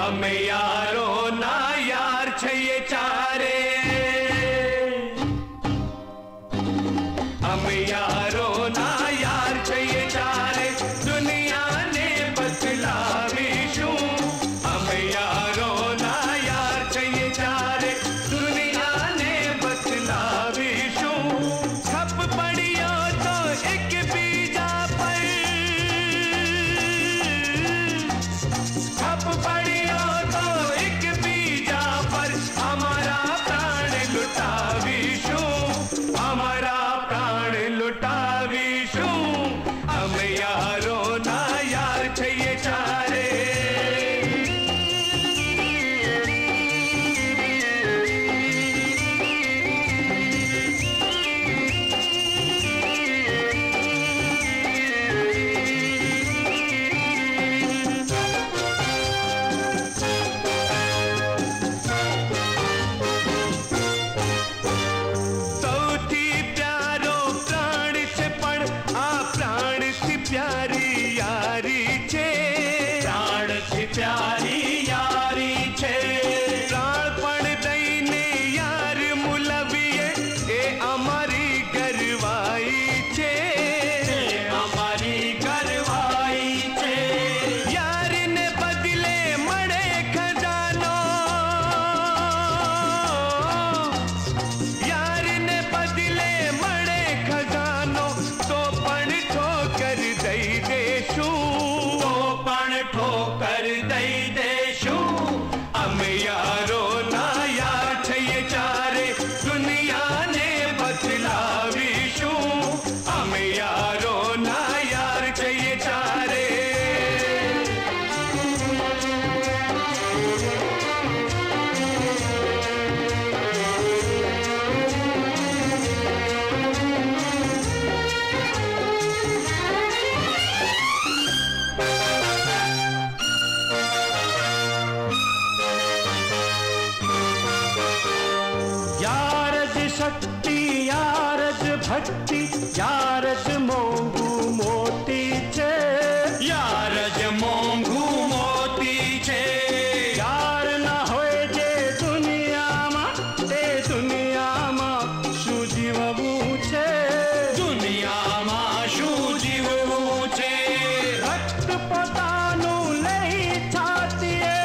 અમે યારો ના યાર છીએ ચારે, અમે યારો ના યાર છીએ ચારે, દુનિયાને બદલાવીશું. અમે યારો ના યાર છીએ ચારે, દુનિયાને બદલાવીશું. છપ પડ્યો તો એક બીજા પર, છપ પડ્યો તો એક બીજા પર અમારા પ્રાણ લૂંટાવીશું, અમારા પ્રાણ લૂંટાવીશું. અમે યારો ના યાર છીએ ચારે. સૌથી પ્યારો પ્રાણ છે પણ આ પ્રાણથી પ્યારી યારી છે, પ્રાણથી પ્યારી યારી છે. પ્રાણ પણ દઈને યાર મુલવીએ એ અમારી ગરવાઈ છે, અમારી ગરવાઈ છે. યારને બદલે મળે ખજાનો, યારને બદલે મળે ખજાનો તો પણ ઠોકર દઈ દેશું, તો પણ ઠોકર દઈ દેશું. અમે યારો ના યાર છીએ ચારે, દુનિયાને બદલાવીશું. અમે યારો ના યાર છીએ ચારે. યાર જ શક્તિ, યાર જ ભક્તિ, યાર જ મોંઘું મોતી છે, યાર જ મોંઘું મોતી છે. યાર ના હોય જે દુનિયામાં, તે દુનિયામાં શું જીવવું છે, દુનિયામાં શું જીવવું છે. રક્ત પોતાનું લઈ છાતીએ,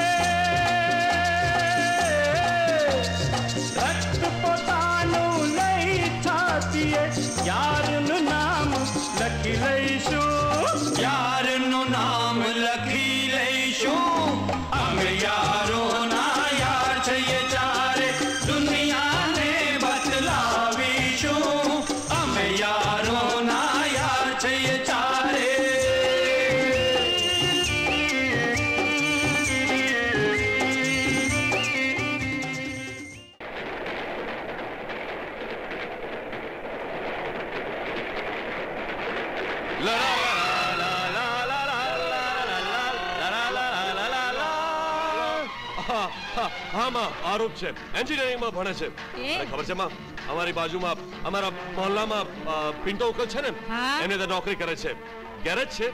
રક્ત પોતાનું લઈ છાતીએ, યારનું નામ લખી લઈશું, યારનું નામ લખી લઈશું. અમે યારો ના યાર છીએ ચારે, દુનિયાને બદલાવીશું. અમે યારો ના યાર છીએ ચારે. હા માં, આરૂપ છે, એન્જિનિયરિંગમાં ભણે છે. અને ખબર છે માં, અમારી બાજુમાં અમારા મોહલ્લામાં પિન્ટો અંકલ છે ને, હા. એને ત્યાં નોકરી કરે છે, ગેરેજ છે,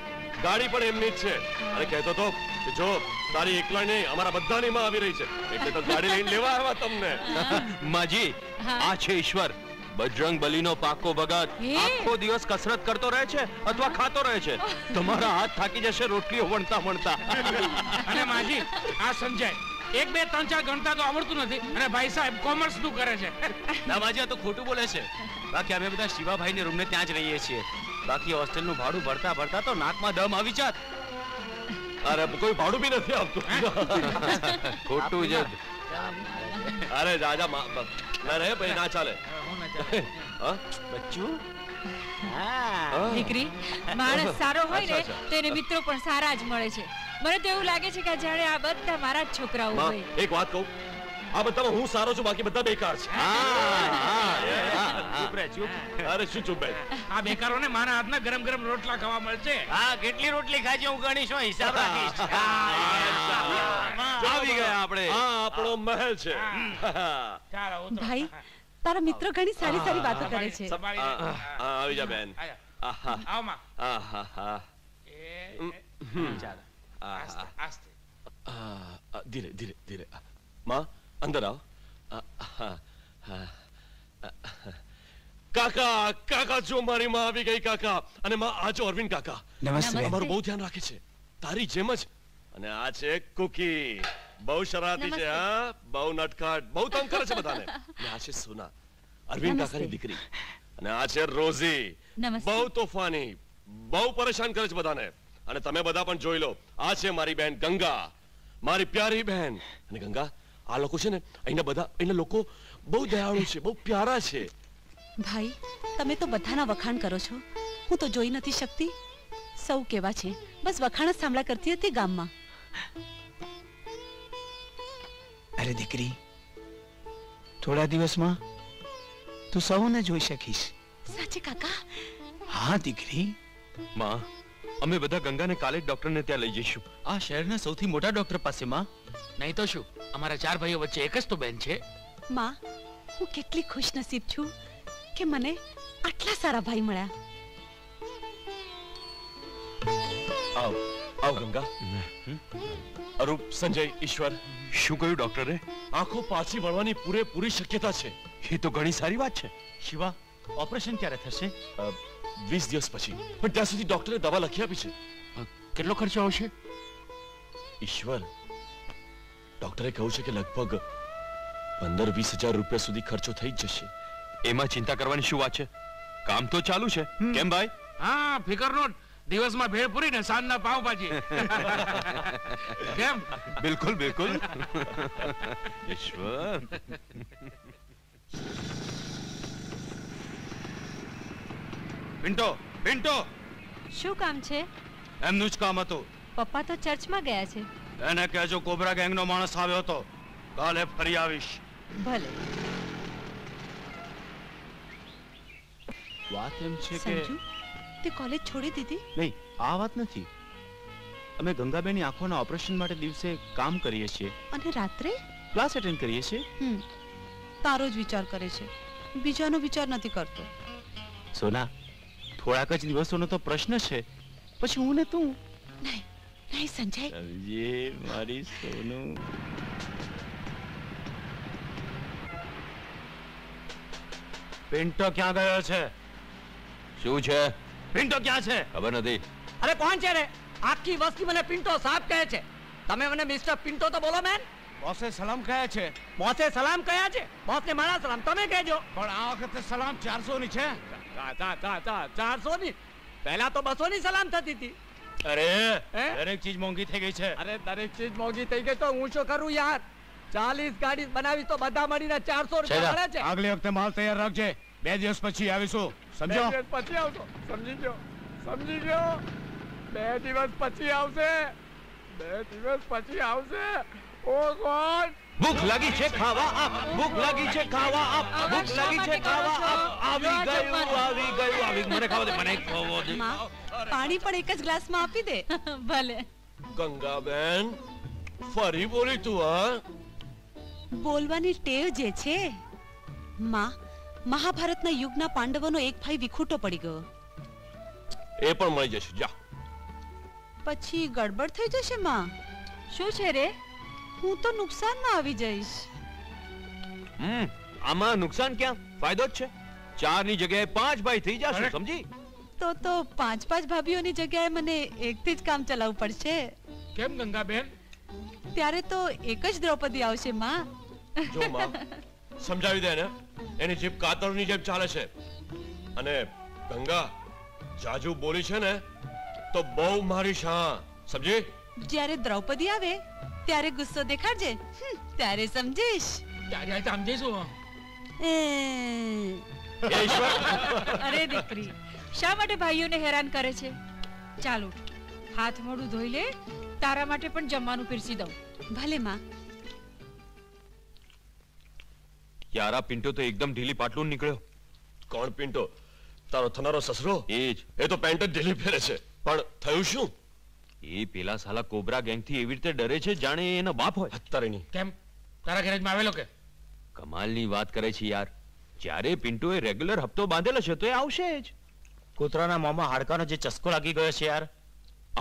ગાડી પણ એમની જ છે. અને કહેતો તો કે જો તારી એકલા નહીં, અમારા બધાની માં આવી રહી છે, એટલે તો ગાડી લઈને લેવા આવ્યા તમને. માજી, આ છે ઈશ્વર, બજરંગ બલીનો પાકો ભગત. આખો દિવસ કસરત કરતો રહે છે અથવા ખાતો રહે છે. તમારા હાથ થાકી જશે રોટલીઓ વણતા વણતા. અને માજી, આ સમજાય, 1 2 3 4 ગણતા તો આવડતું નથી, અને ભાઈ સાહેબ કોમર્સ નું કરે છે. ના માજી, આ તો ખોટું બોલે છે. બાકી અમે બધા શિવાભાઈ ની રૂમ ને ત્યાં જ રહીએ છીએ. બાકી હોસ્ટેલ નું ભાડું ભરતા ભરતા તો નાકમાં દમ આવી જાત. અરે કોઈ ભાડું બી નથી આવતું. ખોટું જ. અરે રાજા ના રે ભાઈ, ના ચાલે. બચ્ચું, દીકરી, માણસ સારો હોય ને તો એને મિત્રો પણ સારા જ મળે છે. મને તો એવું લાગે છે કે જાણે આ બધા મારા જ છોકરાઓ હોય. એક વાત કહું, આ બધામાં હું સારો છું, બાકી બધા બેકાર છે. ચૂપ રે, ચૂપ. અરે શું ચૂપ ભાઈ, આ બેકારોને મારા હાથના ગરમ ગરમ રોટલા ખાવા મળશે. હા, કેટલી રોટલી ખાજે હું ગણીશ, હિસાબ રાખીશ. આવી ગયા આપણે. આ આપણો મહેલ છે. ચાલો ઉતરો. ભાઈ, તારા મિત્રો ઘણી સારી સારી વાતો કરે છે. આવી જા બેન. આવો માં. આહા. ચાલો. આસ્તે આસ્તે. ધીરે ધીરે ધીરે. માં અંદર આવો. કાકા કાકા જો મારી માં આવી ગઈ કાકા. અને માં આ જો અરવિંદ કાકા. નમસ્તે. અમારું બહુ ધ્યાન રાખે છે તારી જેમ જ. અને આ છે કુકી. બહુ શરારતી છે. હા, બહુ નટખટ, બહુ તંગ કરે છે બધાને. અને આ છે સોના, અરવિંદ કાકાની દીકરી. અને આ છે રોઝી, બહુ તોફાની, બહુ પરેશાન કરે છે બધાને. અને તમે બધા પણ જોઈ લો, આ છે મારી બહેન ગંગા, મારી પ્યારી બહેન. અને ગંગા, આ લોકો છે ને, અહીંના લોકો બહુ દયાળુ છે, બહુ પ્યારા છે. ભાઈ, તમે તો બધાના વખાણ કરો છો, હું તો જોઈ નથી શકતી. સૌ કેવા છે, બસ વખાણ જ સાંભળા કરતી હતી ગામમાં. અરે દીકરી, થોડા દિવસમાં તું સૌને જોઈ શકીશ. સાચે કાકા? હા દીકરી. માં, અમે બધા ગંગાને કાલે જ ડોક્ટરને ત્યાં લઈ જઈશું. આ શહેરના સૌથી મોટા ડોક્ટર પાસે. માં, નહીં તો શું, અમારા 4 ભાઈઓ વચ્ચે એક જ તો બેન છે. માં, હું કેટલી ખુશ નસીબ છું કે મને આટલા સારા ભાઈ મળ્યા. આવ આવ ગંગા. અરૂપ, સંજય, ઈશ્વર. શું કહ્યું ડોક્ટરે? આંખો પાછી વળવાની પૂરેપૂરી શક્યતા છે. એ તો ઘણી સારી વાત છે. શિવા, ઓપરેશન ક્યારે થશે? 20 દિવસ પછી. પણ ત્યાં સુધી ડોક્ટરે દવા લખી આપી છે. કેટલો ખર્ચો આવશે? ઈશ્વર, ડોક્ટરે કહ્યું છે કે લગભગ 15-20 હજાર રૂપિયા સુધી ખર્ચો થઈ જ જશે. એમાં ચિંતા કરવાની શું વાત છે? કામ તો ચાલુ છે. કેમ ભાઈ? હા, ફિકર નોટ. દિવસમાં ભેળ પૂરી ને સાંજના પાવભાજી. કેમ? બિલકુલ બિલકુલ. ઈશ્વર. પિન્ટો, પિન્ટો. શું કામ છે? એમનું જ કામ હતું. પપ્પા તો ચર્ચમાં ગયા છે. એને કહેજો કોબરા ગેંગનો માણસ આવ્યો હતો. કાલે ફરી આવીશ. ભલે. વાત એમ છે કે સંજુ, તે કોલેજ છોડી દીધી? નહીં, આ વાત નથી. અમે ગંગાબેનની આંખોના ઓપરેશન માટે દિવસે કામ કરીએ છીએ અને રાત્રે ક્લાસ અટેન્ડ કરીએ છીએ. તારો જ વિચાર કરે છે, બીજાનો વિચાર નથી કરતો. સોના, થોડાક જ દિવસોનો તો પ્રશ્ન છે, પછી હું ને તું. નહીં નહીં સંજય. સમજે મારી સોનું. પિન્ટો ક્યાં ગયો છે? શું છે? પિન્ટો ક્યાં છે? ખબર નથી. અરે કોણ છે રે? આખી વસ્તી મને પિન્ટો સાહેબ કહે છે. તમે મને મિસ્ટર પિન્ટો તો બોલો મેન. બોસે સલામ કહે છે. બોસે સલામ કયા છે? બોસને મારા સલામ તમે કહેજો. પણ આ વખતે સલામ 400 ની છે. 400 ની? પહેલા તો 200 ની સલામ થતી હતી. અરે દરેક ચીજ મોંઘી થઈ ગઈ છે. અરે દરેક ચીજ મોંઘી થઈ ગઈ તો હું શું કરું યાર? 40 ગાડી બનાવી તો બધા મળીને 400 રૂપિયા મળે છે. આગલી વખતે માલ તૈયાર રાખજે. 2 દિવસ પછી આવીશું. સમજો? 2 દિવસ પછી આવશો. સમજી ગયો. 2 દિવસ પછી આવશે. 2 દિવસ પછી આવશે. ઓ ગોડ! ભૂખ લાગી છે ખાવા આપ. ભૂખ લાગી છે ખાવા આપ. ભૂખ લાગી છે ખાવા આપ. આવી ગયું. મને ખાવા દે, મને ખાવા દે. માં, પાણી પણ એક જ ગ્લાસમાં આપી દે. ભલે. ગંગાબેન, ફરી બોલી તું? હા, બોલવાની ટેવ જે છે. માં, મહાભારતના યુગના પાંડવોનો એક ભાઈ વિખૂટો પડી ગયો. એ પણ મળી જશે. જા. પછી ગડબડ થઈ જશે માં. શું છે રે? હું તો નુકસાનમાં આવી જઈશ. આમાં નુકસાન ક્યાં? ફાયદો જ છે. 4 ની જગ્યાએ 5 ભાઈ થઈ જશે. સમજી? તો 5 ભાભીઓની જગ્યાએ મને એકથી જ કામ ચલાવવું પડશે. કેમ ગંગાબેન? ત્યારે તો એક જ દ્રૌપદી આવશે માં. જો માં, સમજાવી દે ને. એની જીભ કાતરની જેમ ચાલે છે. અને ગંગા, જાજુ બોલી છે ને તો બહુ મારીશ. હા, સમજી? જ્યારે દ્રૌપદી આવે ત્યારે ગુસ્સો દેખાડજે. ત્યારે સમજીશ. ત્યારે સમજીશું. અરે દીકરી, શા માટે ભાઈઓને હેરાન કરે છે? ચાલો, હાથ મોઢું ધોઈ લે. તારા માટે પણ જમવાનું પીરસી દઉં. ભલે માં. યાર, આ પિન્ટો તો એકદમ ઢીલી પાટલું નીકળ્યો. કોણ પિન્ટો? તારો થનારો સસરો? એ જ. એ તો પેન્ટ જ ઢીલી પહેરે છે. પણ થયું શું? એ પેલા સાલા કોબરા ગેંગ થી એવી રીતે ડરે છે જાણે એનો બાપ હોય. હત્તારીની. કેમ? તારા ગેરેજમાં આવેલો કે? કમાલની વાત કરે છે યાર. જ્યારે પિન્ટોએ રેગ્યુલર હપ્તો બાંધેલો છે તો એ આવશે જ. કૂતરાના મોંમાં હાડકાનો જે ચસ્કો લાગી ગયો છે યાર.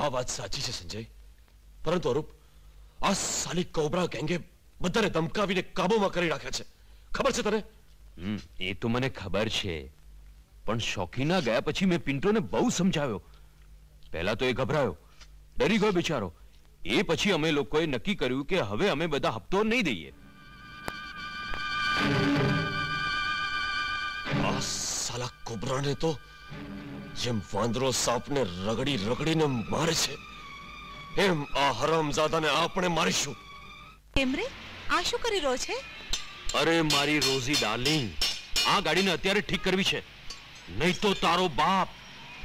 આ વાત સાચી છે સંજય. પરંતુ અરૂપ, આ સાલી કોબરા ગેંગે બધાને ધમકાવીને કાબૂમાં કરી રાખ્યા છે. ખબર છે તને? એ તો મને ખબર છે, પણ શોખીના ગયા પછી મેં પિન્ટોને બહુ સમજાવ્યો. પહેલા તો એ ગભરાયો, ડરી ગયો બિચારો. એ પછી અમે લોકોએ નક્કી કર્યું કે હવે અમે બધા હપ્તો નહીં દઈએ. આ સાલા કોબરાને તો જેમ વાંદરો સાપને રગડી રગડીને મારે છે, એમ આ હરામજાદાને આપણે મારીશું. કેમ રે, આ શું કરી રહ્યો છે? અરે મારી રોઝી ડાર્લિંગ, આ ગાડીને અત્યારે ઠીક કરવી છે, નહીં તો તારો બાપ,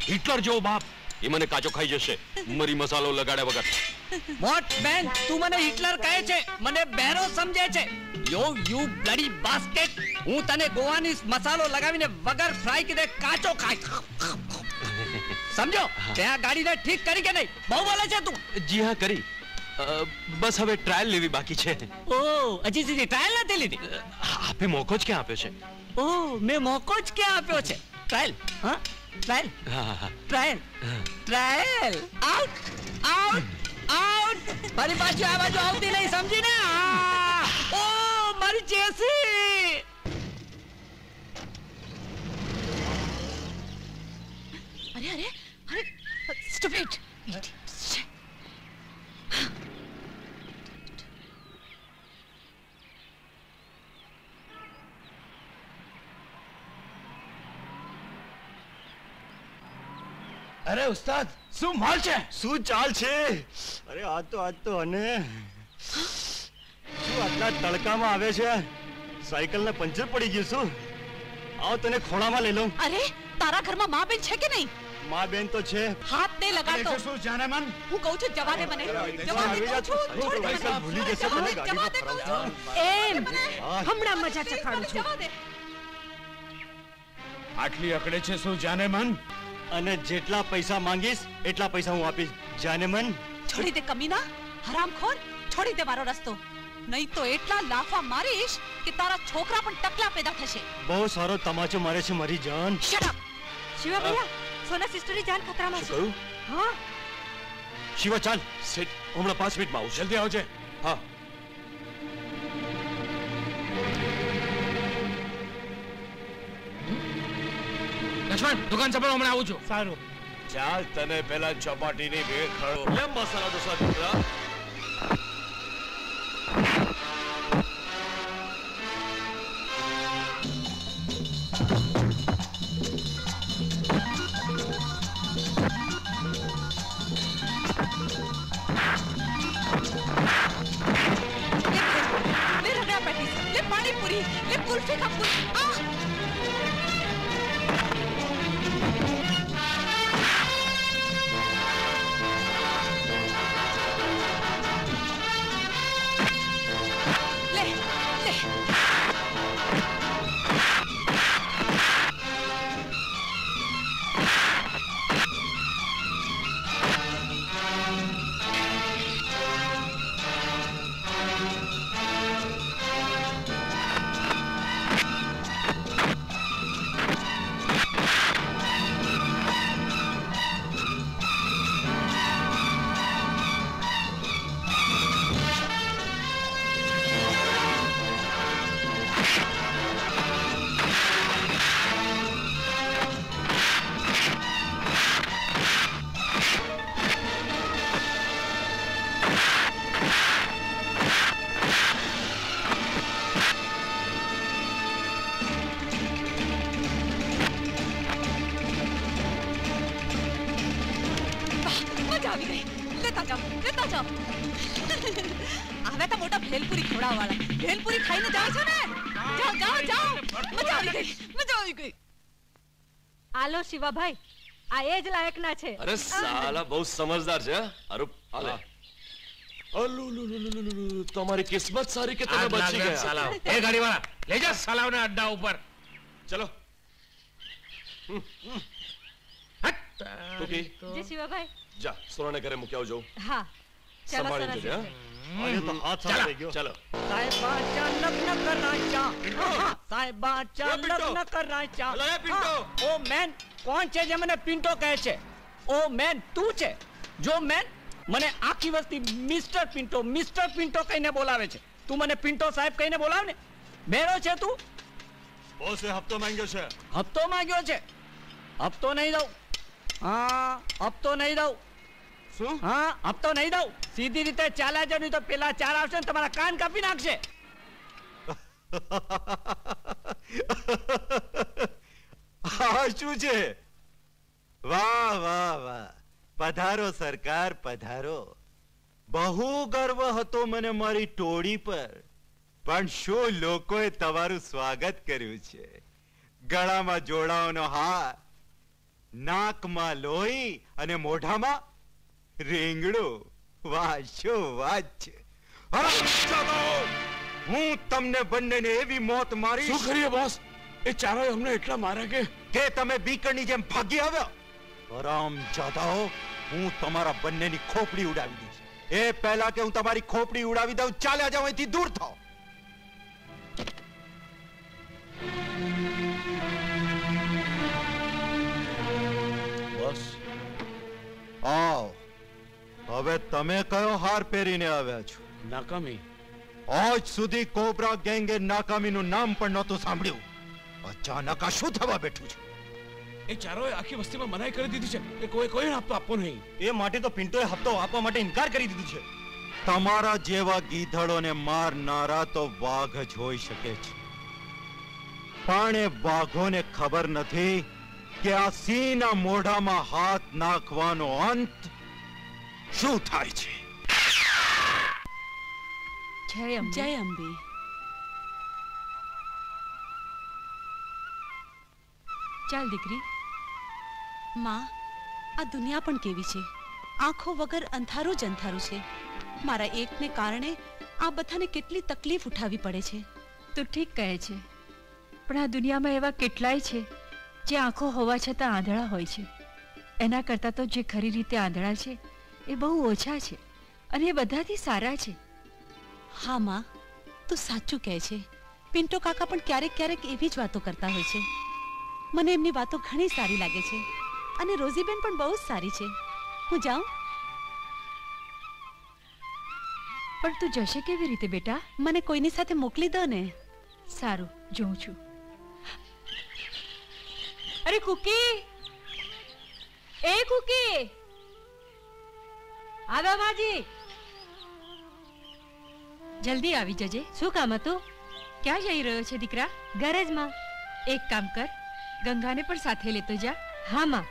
હિટલર જેવો બાપ, એ મને કાચો ખાઈ જશે મરી મસાલો લગાડ્યા વગર. વોટ બેન, તું મને હિટલર કહે છે, મને બેરો સમજે છે? યો યુ બ્લડી બાસ્કેટ, હું તને ગોવાની મસાલો લગાવીને વગર ફ્રાય કીધે કાચો ખાય. સમજો? તે આ ગાડીને ઠીક કરી કે નહીં? બહુ બોલે છે તું. જી હા, કરી. બસ હવે ટ્રાયલ લેવી બાકી છે. ઓ, હજી સુધી ટ્રાયલ નથી લીધી? આપે મોકો જ ક્યાં આપ્યો છે? ઓ, મેં મોકો જ ક્યાં આપ્યો છે? ટ્રાયલ, હા trial, trial, trial. Out, out, out. મારી પાછી આ બાજુ આવતી નહીં, સમજી ને? ઓ મારી જેસી. અરે અરે અરે, સ્ટુપિડ. અરે ઉસ્તાદ, શું માલ છે? શું ચાલ છે? અરે આજ તો અને શું આટલા તડકામાં આવે છે? સાયકલને પંચર પડી ગયું. શું આવ તને ખોળામાં લઈ લઉં. અરે તારા ઘરમાં માં બેન છે કે નહીં? માં બેન તો છે. હાથ ને લગાડતો. શું જાને મન? હું કહું છું જવા દે મને. જવા દે કહું છું. છોડ દે મને. ભૂલી જશે તને ગાડીમાં ફરાવતા. એમ હમણાં મજા ચખાડું છું. જવા દે. આટલી અકડે છે શું જાને મન? અને જેટલા પૈસા માંગીશ એટલા પૈસા હું આપીશ. જાને મન. છોડી દે કમીના, હરામખોર. છોડી દે મારો રસ્તો, નહીં તો એટલા લાફા મારીશ કે તારા છોકરા પણ ટકલા પેદા થશે. બહુ સારો તમાચો મારે છે મારી જાન. Shut up. શિવા ભૈયા, સોના સિસ્ટરની જાન ખતરામાં છે. કહ્યું? હા, શિવા ચાલ, સેટ હમણાં 5 મિનિટમાં આવું. જલ્દી આવજે. હા. લક્ષ્મણ, દુકાન સંભાળો, હમણાં આવું છું. સારું. ચાલ, તને પેલા ચોપાટીની ભેળ ખાડો. લે મસાલા ડોસા ઢોકળા. ले रगड़ा पैटीज, ले पानी पूरी, ले कुल्फी का पूरी. હવે તો મોટા ભેલપુરી ખવડાવવાળા. ભેલપુરી ખાઈને જાઓ છો ને? જાઓ જાઓ જાઓ. મજા આવી ગઈ, મજા આવી ગઈ. આલો શિવાભાઈ, આ એ જ લાયકના છે. અરે સાલા બહુ સમજદાર છે. અરુપ આલે. તમારી કિસ્મત સારી કે તમે બચી ગયા. સાલાવ, એ ગાડીવાળા લઈ જા સાલાવને અડ્ડા ઉપર. ચલો. ટુકી, જે શિવાભાઈ. જા સોનાને ઘરે મૂકી આવજો. હા, ચાલો સંભાળીને જજે. સરસ. આજે તો હાથ સાફ થઈ ગયો. ચાલો. સાહેબા ચા લગ્ન કરાયા. સાહેબા ચા લગ્ન કરાયા. અલા એ પિન્ટો. ઓ મેન, કોણ છે જે મને પિન્ટો કહે છે? ઓ મેન તું છે? જો મેન, મને આખી વસ્તી મિસ્ટર પિન્ટો કહીને બોલાવે છે. તું મને પિન્ટો સાહેબ કહીને બોલાવ ને. બેરો છે તું? બોસે હપ્તો માંગ્યો છે. હપ્તો માંગ્યો છે? હપ્તો નહીં દઉં. હા, હપ્તો નહીં દઉં. શું? હા, હપ્તો નહીં દઉં. સીધી રીતે ચાલ્યા જાવ, નહીં તો પેલા ચાર આવશે ને તમારા કાન કાપી નાખશે. આ શું છે? વાહ વાહ વાહ, પધારો સરકાર, પધારો. બહુ ગર્વ હતો મને મારી ટોળી પર, પણ શું લોકોએ તમારું સ્વાગત કર્યું છે. ગળામાં જોડાઓનો હાર, નાકમાં લોહી અને મોઢામાં રીંગણું. વાહ, શું વાત છે. હું તમને બંનેને એવી મોત મારી. શું કરીએ બોસ? એ ચારોય અમને એટલા માર્યા કે તમે બીકરની જેમ ભાગી આવ્યા. રામ જાદાઓ, હું તમારા બંનેની ખોપડી ઉડાવી દઈશ. એ પહેલા કે હું તમારી ખોપડી ઉડાવી દઉં, ચાલ્યા જાઓ, અહીંથી દૂર થાઓ. બસ આવ. હવે તમે કયો હાર પહેરીને આવ્યા છો? નાકામી. આજ સુધી કોબરા ગેંગે નાકામીનું નામ પણ નહોતું સાંભળ્યું. અચાનક આ શું થવા બેઠું છે? એ ચારોએ આખી વસ્તીમાં મનાઈ કરી દીધી છે કે કોઈ હપ્તો આપવો નહીં. એ માટે તો પિન્ટોએ હપ્તો આપવા માટે ઇનકાર કરી દીધું છે. તમારા જેવા ગીધડોને મારનારા તો વાઘ જ હોઈ શકે છે, પણ એ વાઘોને ખબર નથી કે આ સિંહના મોઢામાં હાથ નાખવાનો અંત શું થાય છે. જય અંબે. ચાલ દીકરી. માં, આ દુનિયા પણ કેવી છે. આંખો વગર અંધારું જ અંધારું છે. મારા એકને કારણે આ બધાને કેટલી તકલીફ ઉઠાવી પડે છે. તો ઠીક કહે છે, પણ આ દુનિયામાં એવા કેટલાય છે જે આંખો હોવા છતાં આંધળા હોય છે. એના કરતાં તો જે ખરી રીતે આંધળા છે એ બહુ ઓછા છે, અને એ બધાથી સારા છે. હા માં, તું સાચું કહે છે. પિન્ટો કાકા પણ ક્યારેક ક્યારેક એવી જ વાતો કરતા હોય છે. મને એમની વાતો ઘણી સારી લાગે છે, અને રોઝીબેન પણ બહુ જ સારી છે. હું જાઉં? પણ તું જશે કેવી રીતે બેટા? મને કોઈની સાથે મોકલી દો ને. સારું, જોઉં છું. અરે કુકી, એ કુકી, આવો માજી. જલ્દી આવી જજે. શું કામ હતું? ક્યાં જઈ રહ્યો છે દીકરા? ગેરેજમાં. એક કામ કર, ગંગાને પણ સાથે લેતો જા. હા માં.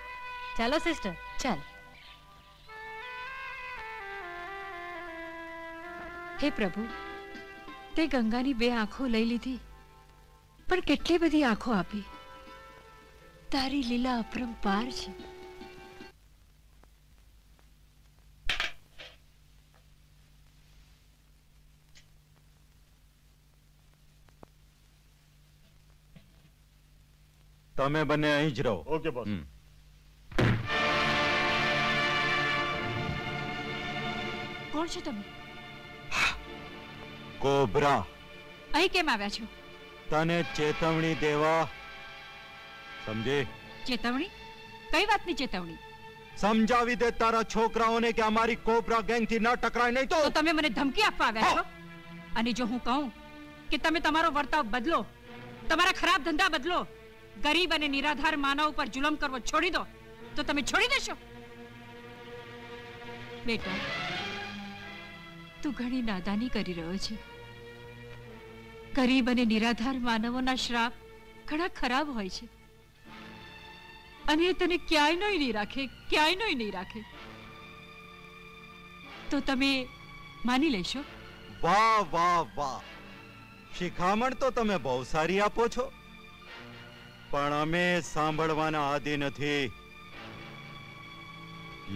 ચાલો સિસ્ટર. ચાલ. હે પ્રભુ, તે ગંગાની બે આંખો લઈ લીધી, પણ કેટલી બધી આંખો આપી. તારી લીલા અપરંપાર છે. તમે બંને અહીં જ રહો. Okay boss. કોણ છો તમે? કોબરા. અહીં કેમ આવ્યા છો? તને ચેતવણી દેવા. સમજે? ચેતવણી? કઈ વાતની ચેતવણી? સમજાવી દે તારા છોકરાઓને કે અમારી કોબરા ગેંગથી ન ટકરાય, નહીં તો તમે મને ધમકી આપવા આવ્યા છો? અને જો હું કહું કે તમે તમારો વર્તાવ બદલો, તમારા ખરાબ ધંધા બદલો, ગરીબ અને નિરાધાર માનવ પર જુલમ કરવો છોડી દો, તો તમે છોડી દેશો? બેટા, તું ઘણી નાદાની કરી રહ્યો છે. ગરીબ અને નિરાધાર માનવોના શ્રાપ ઘણા ખરાબ હોય છે, અને એ તને ક્યાંય નહીં રાખે, ક્યાંય નહીં રાખે. તો તમે માની લેશો? વાહ વાહ વાહ, શિખામણ તો તમે બહુ સારી આપો છો, પણ અમે સાંભળવાના આદિ નથી.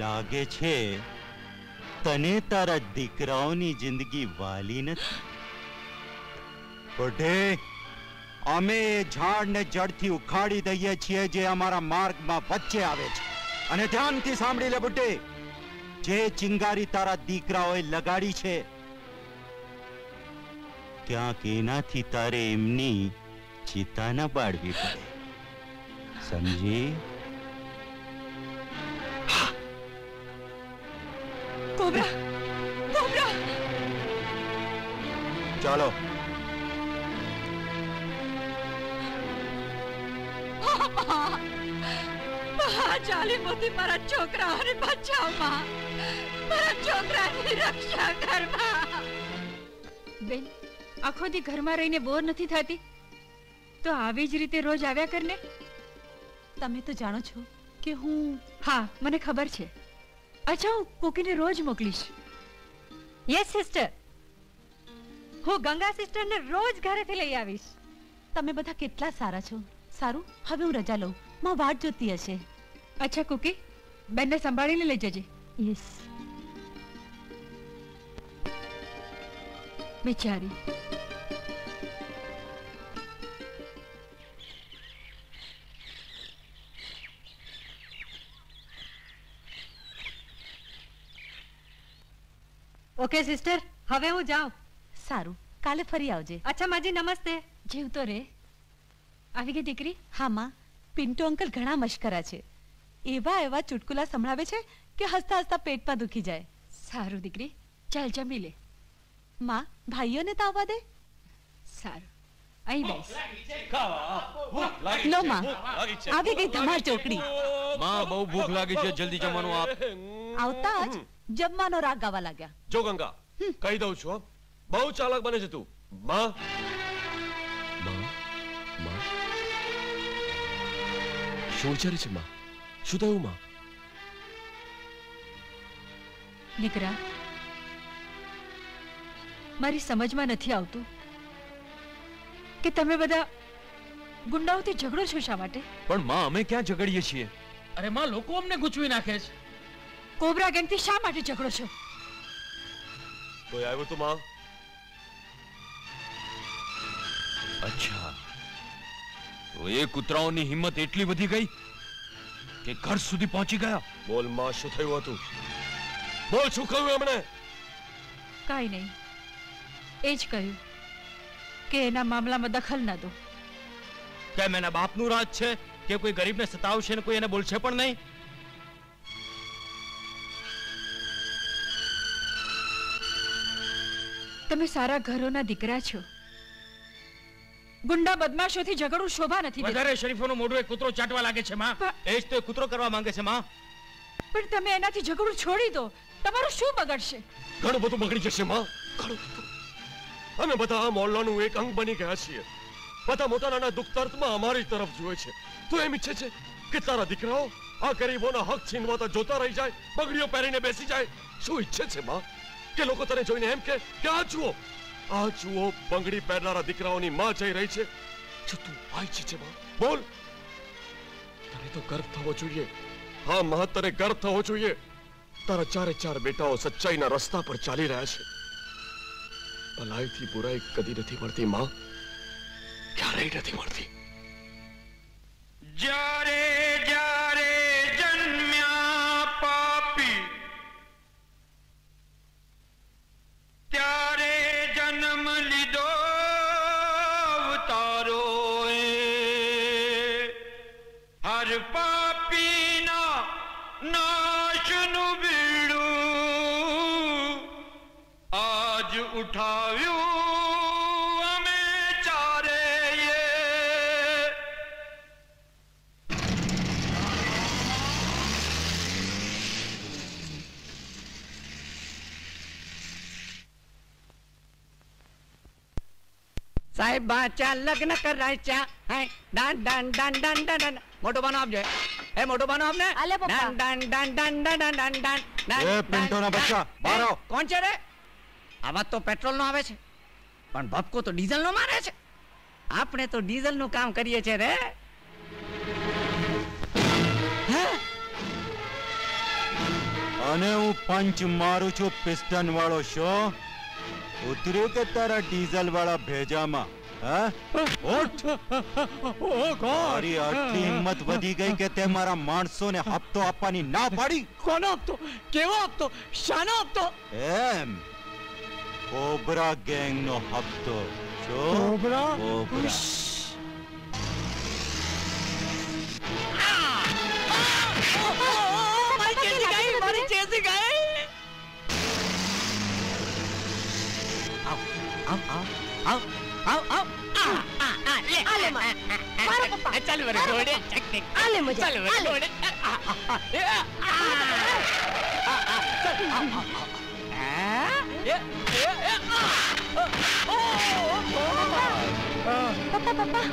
લાગે છે તને તારા દીકરાઓની જિંદગી વાલી નથી. બુઢે, અમે એ ઝાડને જડથી ઉખાડી દઈએ છીએ જે અમારા માર્ગમાં વચ્ચે આવે છે. અને ધ્યાનથી સાંભળી લે બુઢે, જે ચિંગારી તારા દીકરાઓએ લગાડી છે, ક્યાંક એનાથી તારે એમની ચિતા ન બાળવી પડે. સમજી? Cobra, cobra. ચાલો. જાલિમોથી મારા છોકરાઓને બચાવ માં, મારા છોકરાની રક્ષા કર માં. બેન, આખો દી ઘરમાં રહીને બોર નથી થતી? તો આવી જ રીતે રોજ આવ્યા કરને. તમે તો જાણો છો કે હું... હા, મને ખબર છે. અચ્છા, હું કુકીને રોજ મોકલીશ. યસ સિસ્ટર, હું ગંગા સિસ્ટરને રોજ ઘરેથી લઈ આવીશ. તમે બધા કેટલા સારા છો. સારું, હવે હું રજા લઉં. માં વાટ જોતી હશે. અચ્છા કુકી, બેનને સંભાળીને લઈ જજે. યસ. બિચારી. ઓકે સિસ્ટર, હવે હું જાઉં. સારું, કાલે ફરી આવજે. અચ્છા માજી, નમસ્તે. જીવતો રે. આવી ગઈ દીકરી? હા માં, પિન્ટો અંકલ ઘણા મશ્કરા છે. એવા એવા ચુટકુલા સંભળાવે છે કે હસતા હસતા પેટમાં દુખી જાય. સારું દીકરી, ચાલ જમી લે. માં, ભાઈઓને તો આવવા દે. સારું, અહીં બેસ. લો માં, આવી ગઈ ધમાલ ચોકડી. માં, બહુ ભૂખ લાગી છે, જલ્દી જમવાનું આપ. આવતા જ જમવાનો રાગ ગાવા લાગ્યા. જો ગંગા, કહી દઉં છું, હો, બહુ ચાલાક બને છે તું. માં, શું વિચારે છે માં? શું થયું માં? દીકરા, મારી સમજમાં નથી આવતું કે તમે બધા ગુંડાઓથી ઝઘડો છો શા માટે? પણ માં, અમે ક્યાં ઝઘડીએ છીએ? અરે માં, લોકો અમને ગૂંચવી નાખે છે. કોબરા ગેંગથી શા માટે ઝઘડો છો? કોઈ આવ્યું તું માં? અચ્છા, તો એ કૂતરાઓની હિંમત એટલી વધી ગઈ કે ઘર સુધી પહોંચી ગયા. બોલ માં, શું થયું હતું? બોલ, શું કહ્યું એમણે? કાઈ નહીં, એ જ કહ્યું કે એના મામલામાં દખલ ન દો. કેમ એના બાપનું રાજ છે કે કોઈ ગરીબને સતાવશે ને કોઈ એને બોલશે પણ નહીં? તમે સારા ઘરોના દીકરા છો. ગુંડા બદમાશોથી ઝઘડવું શોભા નથી. વધારે શરીફોનું મોઢું એક કૂતરો ચાટવા લાગે છે માં. એ જ તો કૂતરો કરવા માંગે છે માં. પણ તમે એનાથી ઝઘડું છોડી દો. તમારું શું બગડશે? ઘણું બધું બગડી જશે માં, ઘણું બધું. અમે બધા આ મોહલ્લાનું એક અંગ બની ગયા છીએ. બધા મોટા નાના દુઃખ દર્દમાં અમારી તરફ જુએ છે. તો એમ ઈચ્છે છે કે તારા દીકરાઓ આ ગરીબોના હક છીનવાતા જોતા રહી જાય, બગડીઓ પહેરીને બેસી જાય? શું ઈચ્છે છે માં? કે લોકો તને જોઈને એમ કે આ જુઓ બંગડી પહેરનારા દીકરાઓની માં જઈ રહી છે. જો તું આ ઈચ્છે છે માં, બોલ. તને તો ગર્વ થવો જોઈએ. હા માં, તને ગર્વ થવો જોઈએ. તારા ચારે ચાર બેટાઓ સચ્ચાઈના રસ્તા પર ચાલી રહ્યા છે. ભલાઈથી બુરાઈ કદી નથી મળતી માં, ક્યારેય નથી મળતી. જ્યારે જ્યારે જન્મ્યા પાપી, ત્યારે જન્મ લીધો અવતારો હર પાપીના નાશનું બીડું આજ ઉઠાવ્યું અમે ચારેય. સાહેબ બાચા લગ્ન કરાયચા હે dance dance dance dance dance. મોટો બાનો આપજો. એ મોટો બાનો આપને. આલે પપ્પા. Dance dance dance dance dance dance dance dance. એ પિન્ટોના બચ્ચા, બહાર આવ. કોણ છે રે? આવાજ તો પેટ્રોલ નો આવે છે, પણ ભપકો તો ડીઝલ નો મારે છે. આપણે તો ડીઝલ નું કામ કરીએ છે રે. અને હું પંચ મારું છું પિસ્ટન વાળો શો. ઉતર્યું કે તારા ડીઝલ વાળા ભેજામાં? તારી આટલી હિંમત વધી ગઈ કે તે મારા માણસોને હપ્તો આપવાની ના પાડી? કોનો હપ્તો? કેવો હપ્તો? શાનો હપ્તો? એમ, કોબરા ગેંગ નો હપ્તો. કોબરા? મારી ચેસી ગઈ. આલે માં મારો પપ્પા ચાલ વરે ઘોડે આલે મજા ચાલ વરે ઘોડે પપ્પા પપ્પા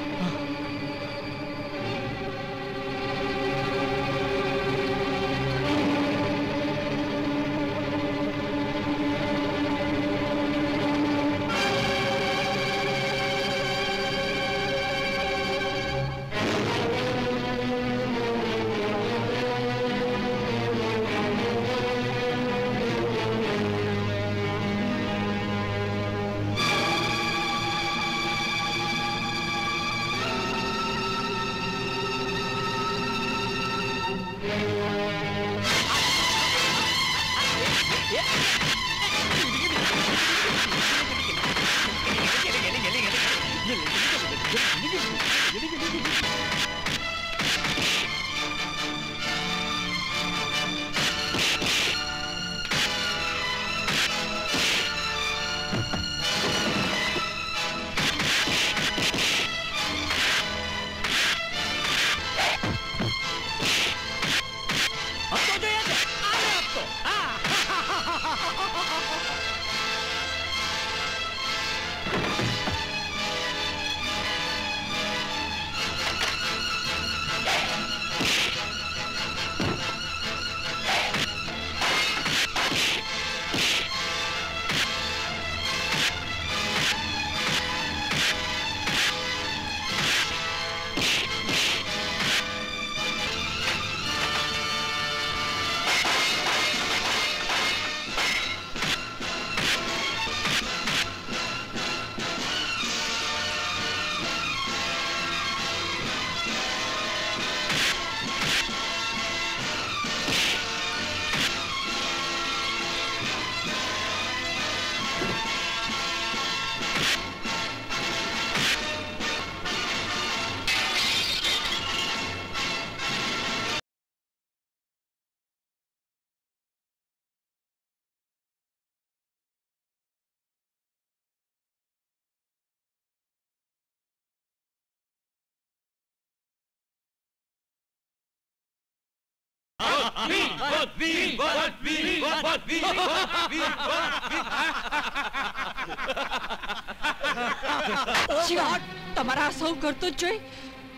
તમારા સૌ કરતો જોઈ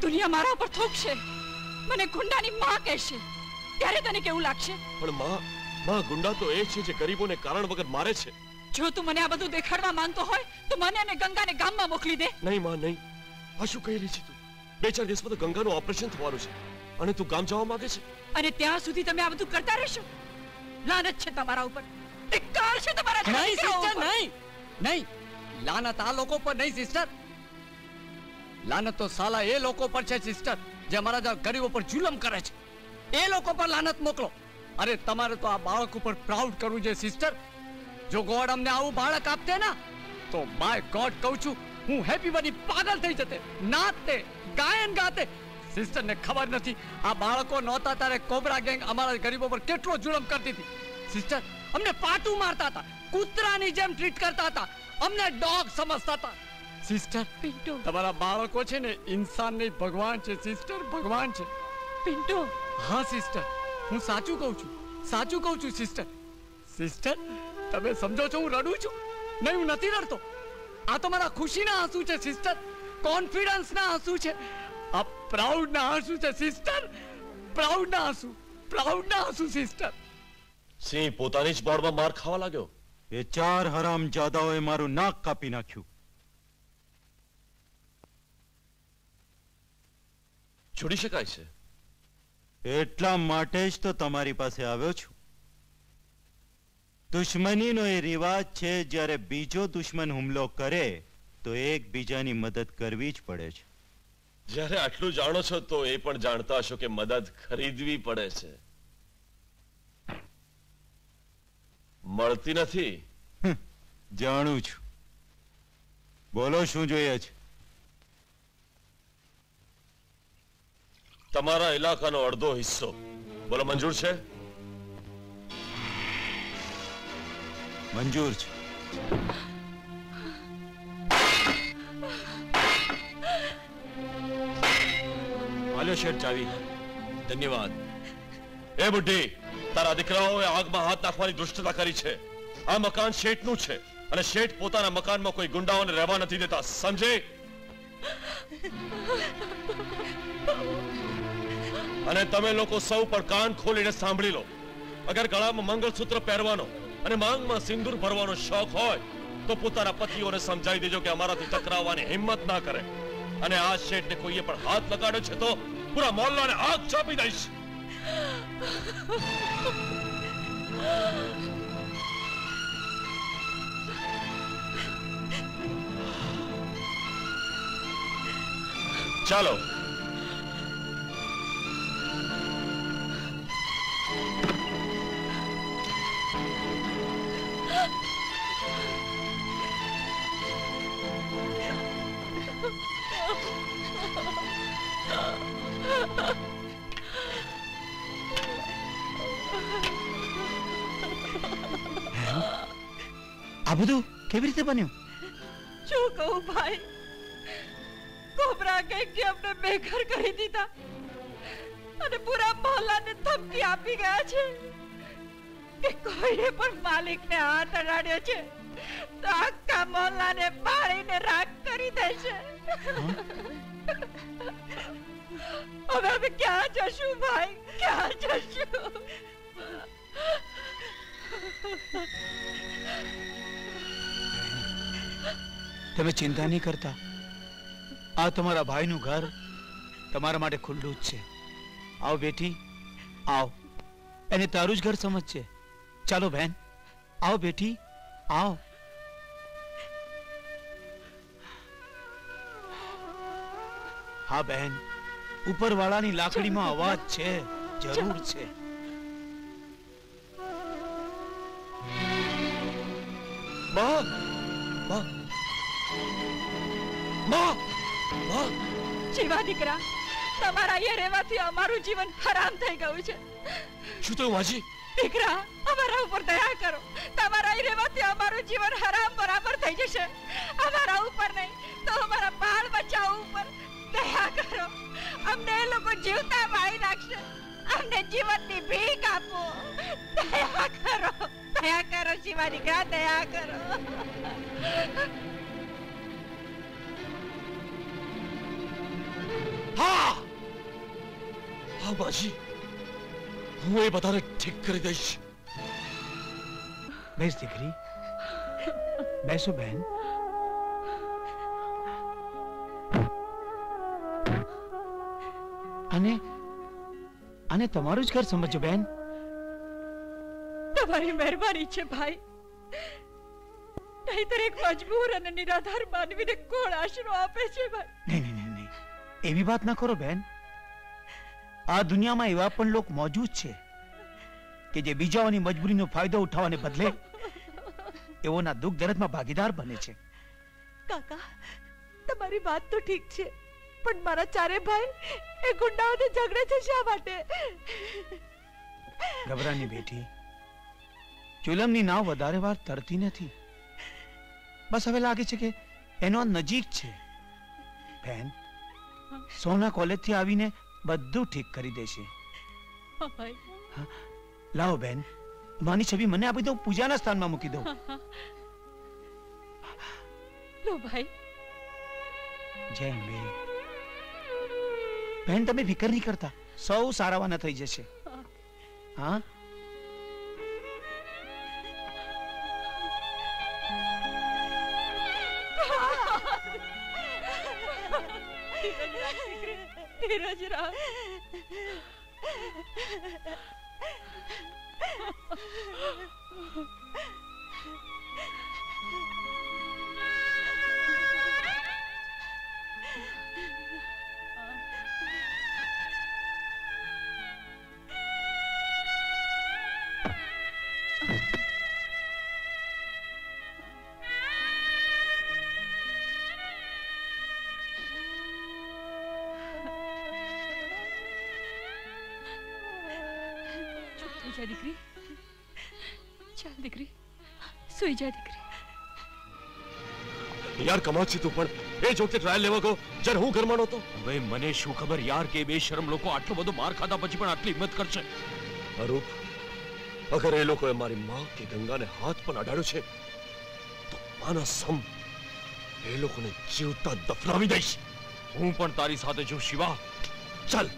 દુનિયા મારા પર થોકશે, મને ગુંડાની માં કહેશે, ત્યારે તને કેવું લાગશે? પણ માં ગુંડા તો એ છે જે ગરીબોને કારણ વગર મારે છે. જો તું મને આ બધું દેખાડવા માંગતો હોય તો મને અને ગંગાને ગામમાં મોકલી દે. નહીં માં નહીં, આ શું કહી રહી છે તું? 2-4 દિવસમાં તો ગંગાનું ઓપરેશન થવાનું છે અને તું ગામ જવા માંગે છે? અને ત્યાં સુધી તમે આ બધું કરતા રહેશો? લાનત છે તમારા ઉપર, ધિક્કાર છે તમારા નહીં સિસ્ટર, નહીં નહીં, લાનત આ લોકો પર નહીં સિસ્ટર, લાનત તો સાલા એ લોકો પર છે સિસ્ટર જે અમારા ગરીબો પર જુલમ કરે છે. એ લોકો પર લાનત મોકલો. અરે તમારે તો આ બાળક ઉપર પ્રાઉડ કરવું છે સિસ્ટર. જો ગોડ અમને આવું બાળક આપતે ને તો બાય ગોડ કહું છું હું હેપી બની પાગલ થઈ જતે, નાચતે, ગાયન ગાતે. સિસ્ટર ને ખબર નથી આ બાળકો નહોતા ત્યારે કોબરા ગેંગ અમારા ગરીબો પર કેટલો જુલમ કરતી હતી. સિસ્ટર અમને પાટું મારતા હતા, કૂતરાની જેમ ટ્રીટ કરતા હતા, અમને ડોગ સમજતા હતા. સિસ્ટર પિન્ટુ, તમારા બાળકો છે ને ઇન્સાન નહીં ભગવાન છે સિસ્ટર, ભગવાન છે. પિન્ટુ. હા સિસ્ટર, હું સાચું કહું છું, સાચું કહું છું સિસ્ટર. સિસ્ટર તમે સમજો છો હું રડું છું? નહીં, હું નથી રડતો. આ તો મારા ખુશીના આંસુ છે સિસ્ટર, કોન્ફિડન્સના આંસુ છે, આ પ્રાઉડના આંસુ છે સિસ્ટર, પ્રાઉડના આંસુ, પ્રાઉડના આંસુ સિસ્ટર. સિંહ પોતાની જ બાળમાં માર ખાવા લાગ્યો. એ 4 હરામજાદાઓએ મારું નાક કાપી નાખ્યું. છોડી શકાય છે? એટલા માટે જ તો તમારી પાસે આવ્યો છું. દુશ્મનીનો એ રિવાજ છે, જ્યારે બીજો દુશ્મન હુમલો કરે તો એકબીજાની મદદ કરવી જ પડે છે. જ્યારે આટલું જાણો છો તો એ પણ જાણતા હશો કે મદદ ખરીદવી પડે છે, મળતી નથી. જાણું છું. બોલો શું જોઈએ છે? તમારા ઇલાકાનો અડધો હિસ્સો. બોલો મંજૂર છે? મંજૂર છે. શેઠ ચાવી. ધન્યવાદ. એ બુઢી, તારા દીકરાઓએ આગમાં હાથ નાખવાની દુષ્ટતા કરી છે. આ મકાન શેઠનું છે અને શેઠ પોતાના મકાનમાં કોઈ ગુંડાઓને રહેવા નથી દેતા, સમજે? અને તમે લોકો સૌ પણ કાન ખોલીને સાંભળી લો. અગર ગળામાં મંગળસૂત્ર પહેરવાનો અને માંગમાં સિંદૂર ભરવાનો શોખ હોય તો પોતાના પતિઓને સમજાવી દેજો કે અમારાથી ટકરાવવાની હિંમત ના કરે. અને આ શેઠને કોઈએ પણ હાથ લગાડ્યો છે તો પૂરા મોહલ્લાને આગ ચાપી દઈશ. ચાલો. આ બધું કેવી રીતે બન્યું? શું કહું ભાઈ, કોબરા ગેંગે અમને બેઘર કરી દીધા અને પૂરા મોહલ્લાને ધમકી આપી ગયા છે કે કોઈએ પણ માલિકને હાથ અડાડ્યો છે તો આખા મોહલ્લાને બાળીને રાખ કરી દેશે. હવે અમે ક્યાં જશું ભાઈ, ક્યાં જશું? તમે ચિંતા નહીં કરતા, આ તમારા ભાઈનું ઘર તમારા માટે ખુલ્લું જ છે. આવ બેટી, આવ. એને તારું જ ઘર સમજશે. ચાલો બહેન, આવ બેટી, આવ. હા બહેન, ઉપરવાળાની લાકડીમાં અવાજ છે, જરૂર છે. માં, માં, માં, માં. જીવા દીકરા, તમારા અહીંયા રહેવાથી અમારું જીવન હરામ થઈ ગયું છે. શું થયું માજી? દીકરા, અમારા ઉપર દયા કરો. તમારા અહીં રહેવાથી અમારું જીવન હરામ બરાબર થઈ જશે. અમારા ઉપર નહીં તો અમારા બાળ બચ્ચાઓ ઉપર દયા કરો. અમને એ લોકો જીવતા મારી નાખશે. અમને જીવનની ભીખ આપો. દયા કરો, દયા કરો જીવા દીકરા, દયા કરો. હા હા માજી, હું એ બધાને ઠીક કરી દઈશ. બેસ દીકરી, બેસો બહેન. અને તમારું જ ઘર સમજો બહેન. તમારી મહેરબાની છે ભાઈ, નહીંતર એક મજબૂર અને નિરાધાર માનવીને કોણ આશરો આપે છે ભાઈ? નહીં નહીં નહીં, એવી વાત ના કરો બહેન. આ દુનિયામાં એવા પણ લોકો મોજૂદ છે કે જે બીજાઓની મજબૂરીનો ફાયદો ઉઠાવવાને બદલે એઓના દુઃખ દર્દમાં ભાગીદાર બને છે. કાકા, તમારી વાત તો ઠીક છે, પણ મારા ચારે ભાઈ એ ગુંડાઓને ઝઘડે છે શા માટે? ગભરાની બેટી, ચુલમની નાવ વધારે વાર તરતી નથી. બસ હવે લાગે છે કે એનો નજીક છે. બહેન, સોના કોલેજથી આવીને બધું ઠીક કરી દેશે. લાવો બેન, માની છબી મને આપી દો, પૂજાના સ્થાનમાં મૂકી દો. લો ભાઈ. જય અંબે. બહેન, તમે ફિકર નહીં કરતા, સૌ સારાવાના થઈ જશે. હા, ધીરજ રાખ. જા દીકરી, ચાલ દીકરી, સુઈ જા દીકરી. યાર કમાલ છે તું પણ એ જોકે ટ્રાયલ લેવા ગયો જ્યારે હું ઘરમાં નહોતો. હવે મને શું ખબર યાર કે બેશરમ લોકો આટલો બધો માર ખાધા પછી પણ આટલી હિંમત કરશે. અરૂપ, અગર એ લોકોએ મારી માં કે ગંગાને હાથ પણ અડાડ્યો છે તો માના સમ એ લોકોને જીવતા દફનાવી દઈશ. હું પણ તારી સાથે છું શિવા. ચાલ.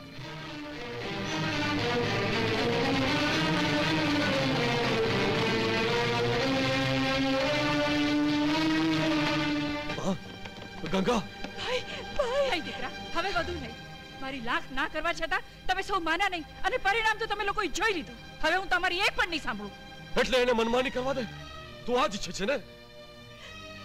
ગંગા, ભાઈ દીકરા, હવે વધુ નહીં. મારી લાખ ના કરવા છતાં તમે સૌ માના નહીં અને પરિણામ તો તમે લોકોએ જોઈ લીધું. હવે હું તમારી એક પણ નહીં સાંભળું. એટલે એને મનમાની કરવા દે. તું આ જ ઈચ્છે છે ને?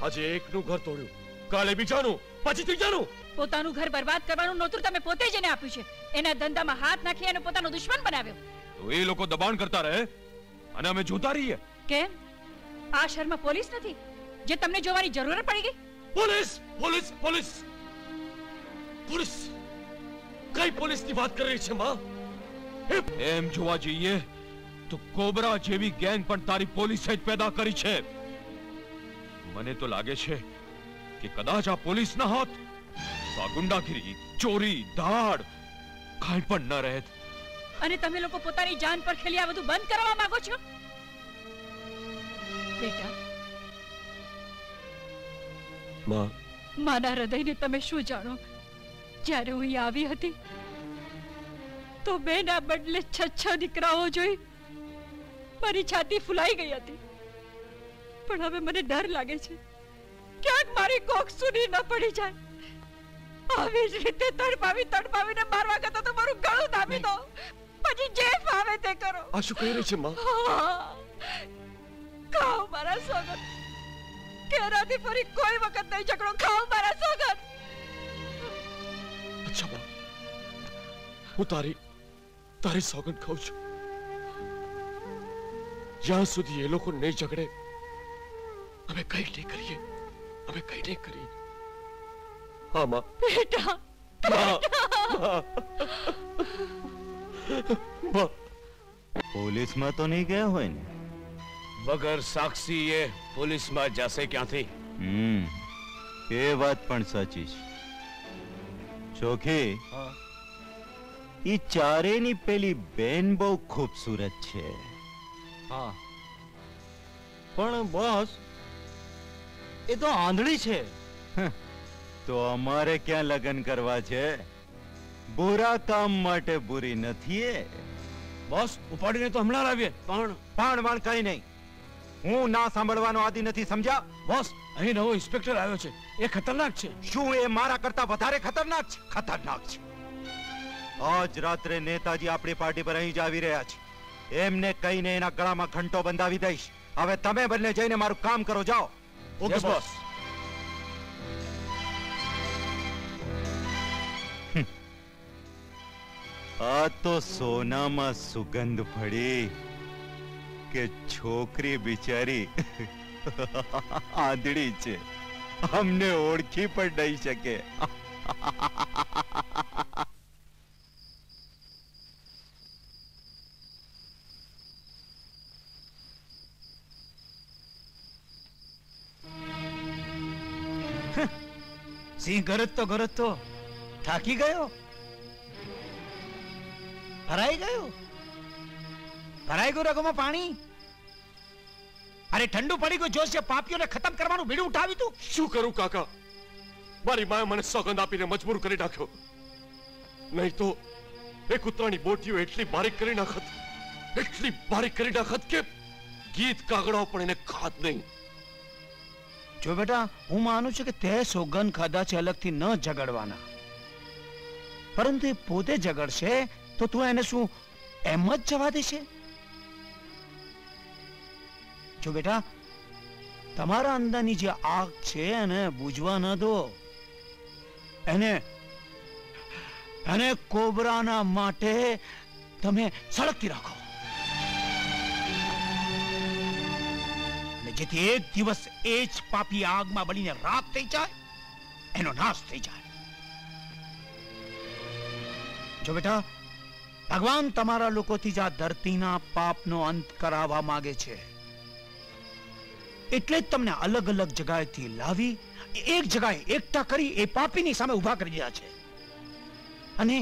આજે એકનું ઘર તોડ્યું, કાલે બીજાનું, પછી ત્રીજાનું. પોતાનું ઘર બરબાદ કરવાનું નોતરું તમે પોતે જ એને આપ્યું છે. એના ધંધામાં હાથ નાખી એને પોતાનો દુશ્મન બનાવ્યો. તો એ લોકો દબાણ કરતા રહે અને અમે જોતા રહીએ. કેમ? આ શહેરમાં પોલીસ નથી જે તમને જોવાની જરૂર પડી ગઈ? Police, police, police, police. કઈ પોલીસની વાત કરી રહી છે માં? એમ જોવા જઈએ તો કોબરા જેવી ગેંગ પણ તારી પોલીસે જ પેદા કરી છે. મને તો લાગે છે કે કદાચ આ પોલીસના હાથ તો આ ગુંડાગીરી, ચોરી, ધાડ કાંઈ પણ ન રહેત. અને તમે લોકો પોતાની જાન પર ખેલી આ બધું બંધ કરવા માંગો છો? બેટા, માં, મારા હૃદયને તમે શું જાણો? જ્યારે હું અહીં આવી હતી તો બેના બદલે 6 દીકરાઓ જોઈ મારી છાતી ફૂલાઈ ગઈ હતી. પણ હવે મને ડર લાગે છે ક્યાંક મારી કોક સુની ન પડી જાય. આવી જ રીતે તડપાવીને મારવા કરતા તો મારું ગળું દાબી દો. પછી જે ફાવે તે કરો. આ શું કહી રહી છે માં? ખાઓ મારા સોગન કે એનાથી ફરી કોઈ વખત નહીં ઝઘડો. ખાઓ મારા સોગન. અચ્છા માં, હું તારી સોગંદ ખાઉં છું. જ્યાં સુધી એ લોકો નહીં ઝઘડે અમે કઈ નહીં કરીએ. અમે કઈ નહીં કરીએ. હા માં. બેટા, પોલીસમાં તો નહીં ગયા હોય ને? વગર સાક્ષી એ પોલીસમાં જશે ક્યાંથી? એ વાત પણ સાચી છે. ચોખી, ઈ ચારેની પેલી બેન બહુ ખૂબસૂરત છે. હા, પણ બોસ એ તો આંધળી છે. તો અમારે ક્યાં લગ્ન કરવા છે? બુરા કામ માટે બુરી નથી એ. બોસ ઉપાડીને તો હમણાં લાવીએ. પણ કઈ નહીં. હું ના સાંભળવાનો આદિ નથી, સમજ્યા? બોસ, અહીં નવો ઇન્સ્પેક્ટર આવ્યો છે. એ ખતરનાક છે. શું એ મારા કરતા વધારે ખતરનાક છે? ખતરનાક છે. આજ રાત્રે નેતાજી આપણી પાર્ટી પર અહીં જ આવી રહ્યા છે. એમને કહીને એના ગળામાં ઘંટો બંધાવી દઈશ. હવે તમે બંને જઈને મારું કામ કરો, જાઓ. Okay boss. આ તો સોનામાં સુગંધ પડી કે છોકરી બિચારી આંધળી છે, અમને ઓળખી પણ નહીં શકે. સિંહ ગરજતો થાકી ગયો, ભરાઈ ગયું રગોમાં પાણી. અરે ઠંડુ પડી ગયું જોશ, પાપીઓને ખતમ કરવાનું બીડું ઉઠાવી તું. શું કરું કાકા? મારી માએ મને સોગંદ આપીને મજબૂર કરી નાખ્યો. નહીં તો એ કૂતરાની બોટીઓ એટલી બારીક કરી નાખત કે ગીત કાગડાઓ પણ એને ખાત નહીં. જો બેટા, હું માનું છું કે તે સોગંદ ખાધા છે અલગથી ન ઝઘડવાના, પરંતુ એ પોતે ઝઘડશે તો તું એને શું એમ જ જવા દેશે? જો બેટા, તમારા અંદરની જે આગ છે એને બુઝવા ન દો. એને કોબરાના માટે તમે સળગતી રાખો, જેથી એક દિવસ એ જ પાપી આગમાં બળીને રાખ થઈ જાય, એનો નાશ થઈ જાય. જો બેટા, ભગવાન તમારા લોકોથી જ આ ધરતીના પાપનો અંત કરાવવા માંગે છે. એટલે જ તમને અલગ અલગ જગ્યાએથી લાવી એક જગ્યાએ એકઠા કરી એ પાપીની સામે ઊભા કરી દીધા છે અને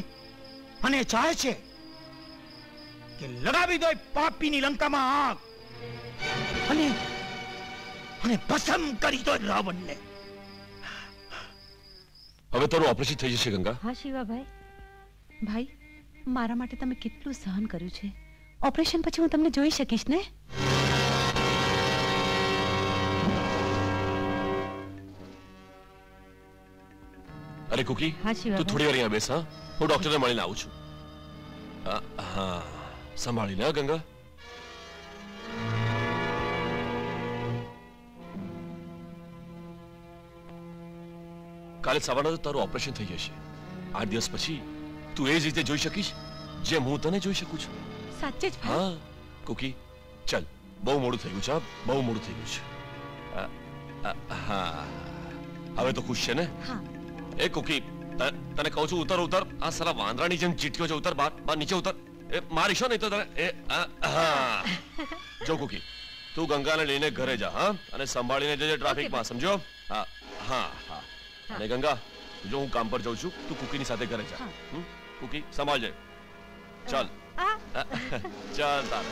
અને ચાહે છે કે લગાવી દો એ પાપીની લંકામાં આગ અને અને ભસ્મ કરી દો રાવણને. હવે તારું ઓપરેશન થઈ જશે ગંગા. હા શિવાભાઈ. ભાઈ, મારા માટે તમે કેટલું સહન કર્યું છે. ઓપરેશન પછી હું તમને જોઈ શકીશ ને? અરે કુકી, તું થોડી વાર અહીંયા બેસ. હા, હું ડોક્ટરને મળીને આવું છું. હા, સંભાળીને ગંગા. કાલે સવારના તારું ઓપરેશન થઈ જશે. 8 દિવસ પછી તું એ જ રીતે જોઈ શકીશ જેમ હું તને જોઈ શકું છું. સાચે જ? હા કુકી, ચાલ, બહુ મોડું થઈ ગયું છે. બહુ મોડું થઈ ગયું છે. હા, હવે તો ખુશ છે ને? હા. એ કુકી, તને કહું છું, ઉતર ઉતર. આ સારા વાંદરાની જેમ ચીટક્યો છે. ઉતર, બહાર નીચે ઉતર. એ મારીશો નહીં તો તને. હા, જો કુકી, તું ગંગાને લઈને ઘરે જા. હા, અને સંભાળીને જજે ટ્રાફિકમાં, સમજો? હા હા હા. અને ગંગા, જો હું કામ પર જાઉં છું, તું કુકીની સાથે ઘરે જા. કુકી, સંભાળજે. ચાલ ચાલ તારે.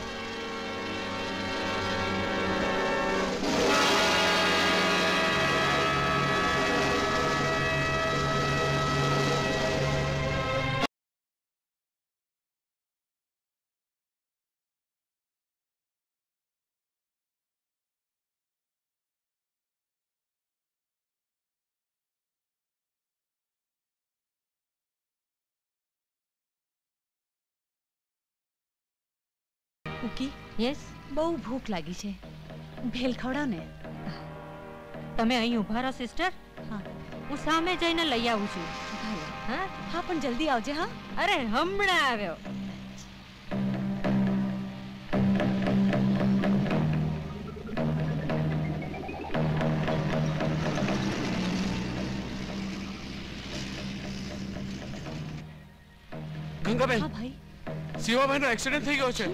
કુકી, યસ, બહુ ભૂખ લાગી છે. ભેલ ખવડાવ ને. તમે અહીં ઊભા રહો સિસ્ટર. હા, હું સામે જઈને લઈ આવું છું. હા હા, પણ જલ્દી આવજે. હા, અરે હમણાં આવ્યો. ગંગાબેન, હા ભાઈ, શિવાભાઈનો એક્સિડન્ટ થઈ ગયો છે.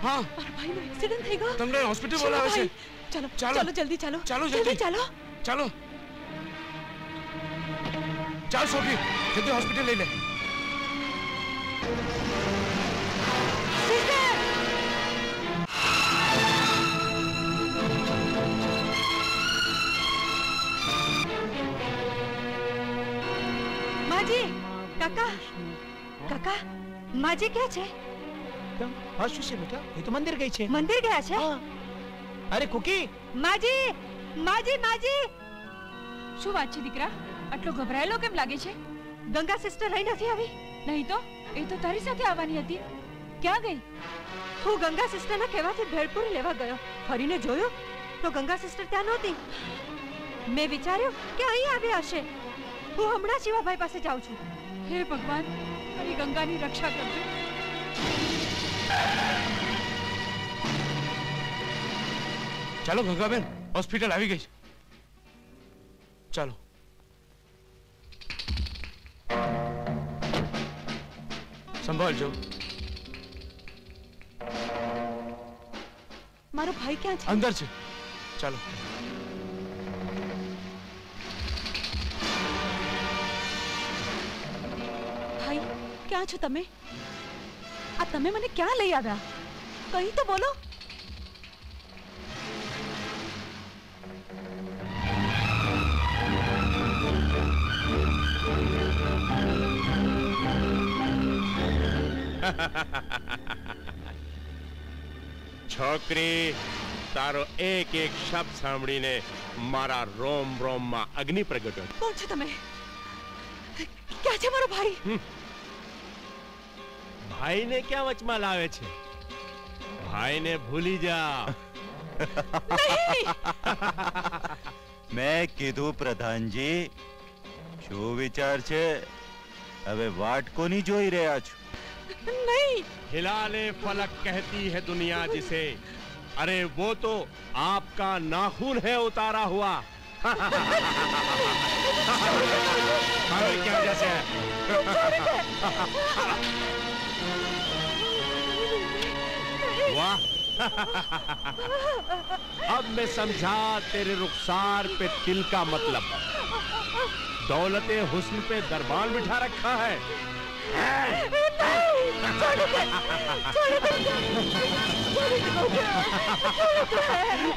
હા, મારા ભાઈનો એક્સિડન્ટ થઈ ગયો. તમને હોસ્પિટલ બોલાવે છે. ચાલો ચાલો. ચાલો, જલ્દી ચાલો. ચાલો, જલ્દી ચાલો. ચાલો ચાલ સોફી, જલ્દી હોસ્પિટલ લઈ લે. માજી, કાકા, કાકા, માજી ક્યાં છે? હા, શું છે બેટા? એ તો મંદિર ગઈ છે. મંદિર ગયા છે? અરે કુકી, માજી, માજી, માજી. શું વાત છે દીકરા? આટલો ગભરાયેલો કેમ લાગે છે? ગંગા સિસ્ટર અહીં નથી આવી? નહીં તો એ તો તારી સાથે આવવાની હતી. ક્યાં ગઈ? હું ગંગા સિસ્ટરના કહેવાથી ભેળપુરી લેવા ગયો. ફરીને જોયું તો ગંગા સિસ્ટર ત્યાં નહોતી. મેં વિચાર્યું કે અહીં આવ્યા હશે. હું હમણાં શિવાભાઈ પાસે જાઉં છું. હે ભગવાન, મારી ગંગાની રક્ષા કરજો. ચાલો ગંગાબેન, હોસ્પિટલ આવી ગઈ છે. ચાલો. સંભાળજો. મારો ભાઈ ક્યાં છે? અંદર છે. ચાલો. ભાઈ, ક્યાં છો તમે? આ તમે મને ક્યાં લઈ આવ્યા? કઈ તો બોલો. છોકરી, તારો એક એક શબ્દ સાંભળીને મારા રોમ રોમમાં અગ્નિ પ્રગટ્યો. કોણ છો તમે? ક્યાં છે મારો ભાઈ? ભાઈને ક્યાં વચમાં લાવે છે? ભાઈને ભૂલી જા. મેં કીધું પ્રધાનજી, શું વિચાર છે? હવે વાટ કોની જોઈ રહ્યા છો? नहीं। हिलाले फलक कहती है दुनिया जिसे, अरे वो तो आपका नाखून है उतारा हुआ। क्या जैसे है? वाह, अब मैं समझा तेरे रुखसार पे तिल का मतलब। दौलते हुस्न पे दरबार बिठा रखा है।